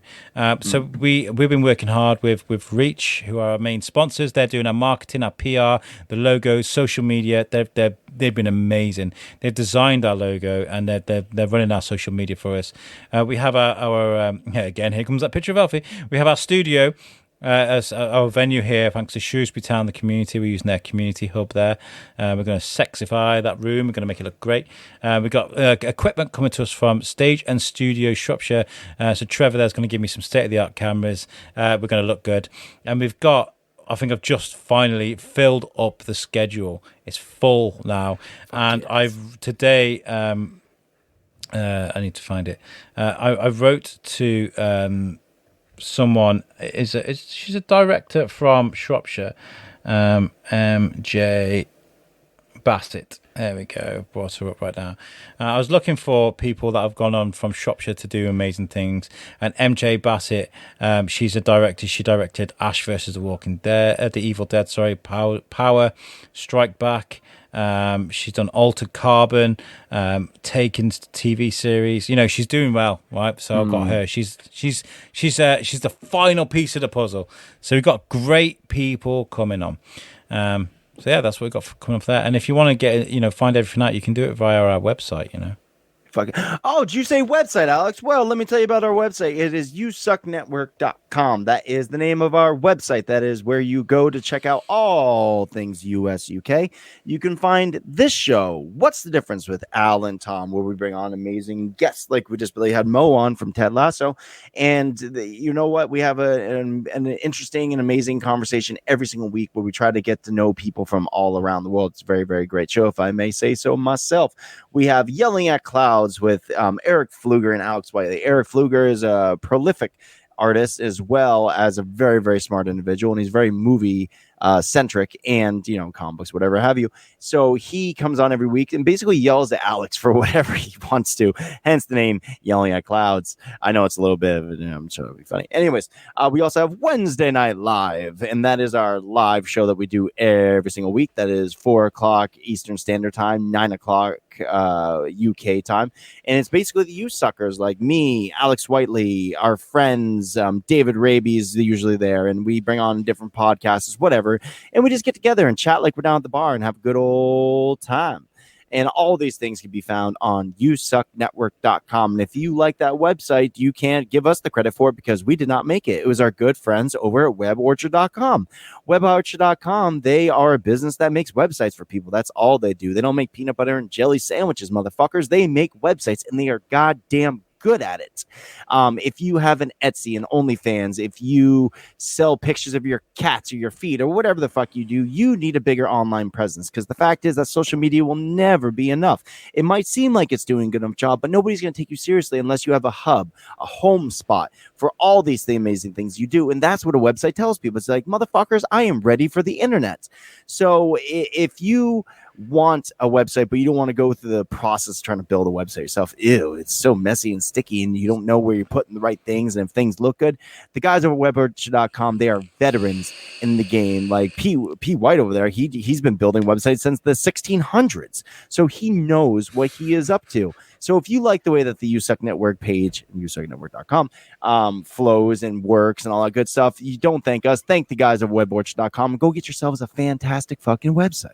So we've been working hard with Reach, who are our main sponsors. They're doing our marketing, our PR, the logos, social media. They've been amazing. They've designed our logo, and they're running our social media for us. We have our again, here comes that picture of Alfie. We have our studio as our venue here, thanks to Shrewsbury Town, the community. We're using their community hub there. We're going to sexify that room. We're going to make it look great. We've got equipment coming to us from Stage and Studio Shropshire. So Trevor there's going to give me some state-of-the-art cameras. We're going to look good. And we've got, I think I've just finally filled up the schedule. It's full now. And I've today, I need to find it. I wrote to someone, she's a director from Shropshire, MJ Bassett. There we go. Brought her up right now. I was looking for people that have gone on from Shropshire to do amazing things. And MJ Bassett, she's a director. She directed Ash versus the Walking Dead, the Evil Dead. Sorry, Power, Strike Back. She's done Altered Carbon, Taken TV series. You know, she's doing well, right? So I've got her. She's the final piece of the puzzle. So we've got great people coming on. So yeah, that's what we've got coming up for that. And if you want to get, find everything out, you can do it via our website, Oh, did you say website, Alex? Well, let me tell you about our website. It is USUKnetwork.com. That is the name of our website. That is where you go to check out all things USUK. You can find this show, What's the Difference, with Al and Tom, where we bring on amazing guests. Like we just really had Moe on from Ted Lasso. And you know what? We have an interesting and amazing conversation every single week where we try to get to know people from all around the world. It's a very, very great show, if I may say so myself. We have Yelling at Clouds with Eric Pfluger and Alex Whiteley. Eric Pfluger is a prolific artist as well as a very, very smart individual, and he's very movie centric and comic books, whatever have you. So he comes on every week and basically yells at Alex for whatever he wants to, hence the name Yelling at Clouds. I know it's a little bit of I'm sure it'll be funny. Anyways, we also have Wednesday Night Live, and that is our live show that we do every single week. That is 4:00 Eastern Standard Time, 9:00 UK time, and it's basically the you suckers like me, Alex Whiteley, our friends, David Raby is usually there, and we bring on different podcasts, whatever, and we just get together and chat like we're down at the bar and have a good old time. And all these things can be found on USUKnetwork.com. And if you like that website, you can't give us the credit for it because we did not make it. It was our good friends over at WebOrchard.com. WebOrchard.com, they are a business that makes websites for people. That's all they do. They don't make peanut butter and jelly sandwiches, motherfuckers. They make websites, and they are goddamn good at it. If you have an Etsy and OnlyFans, if you sell pictures of your cats or your feet or whatever the fuck you do, you need a bigger online presence, because the fact is that social media will never be enough. It might seem like it's doing a good enough job, but nobody's going to take you seriously unless you have a hub, a home spot for all these amazing things you do. And that's what a website tells people. It's like, motherfuckers, I am ready for the internet. So if you want a website, but you don't want to go through the process of trying to build a website yourself, it's so messy and sticky, and you don't know where you're putting the right things, and if things look good, the guys over at WebOrchard.com, they are veterans in the game. Like P. White over there, he's been building websites since the 1600s, so he knows what he is up to. So if you like the way that the USUK Network page, USUKnetwork.com, flows and works and all that good stuff, you don't thank us, thank the guys at WebOrchard.com, and go get yourselves a fantastic fucking website.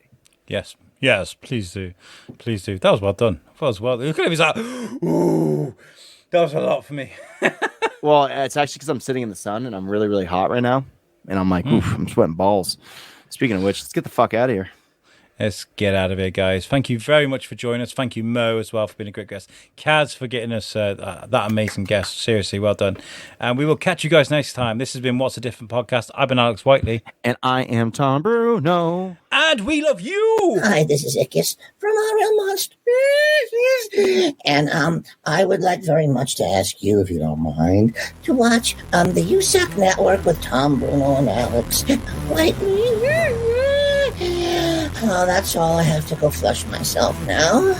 Yes, please do. Please do. That was well done. That was well. Look at him. He's like, ooh, that was a lot for me. Well, it's actually because I'm sitting in the sun and I'm really, really hot right now. And I'm like, oof, I'm sweating balls. Speaking of which, let's get the fuck out of here. Let's get out of here, guys. Thank you very much for joining us. Thank you, Moe, as well, for being a great guest. Kaz, for getting us that amazing guest. Seriously, well done. And we will catch you guys next time. This has been What's a Different Podcast. I've been Alex Whiteley. And I am Tom Bruno. And we love you. Hi, this is Ickis from RL Monsters. And I would like very much to ask you, if you don't mind, to watch the USUK Network with Tom Bruno and Alex Whiteley. Oh, that's all. I have to go flush myself now.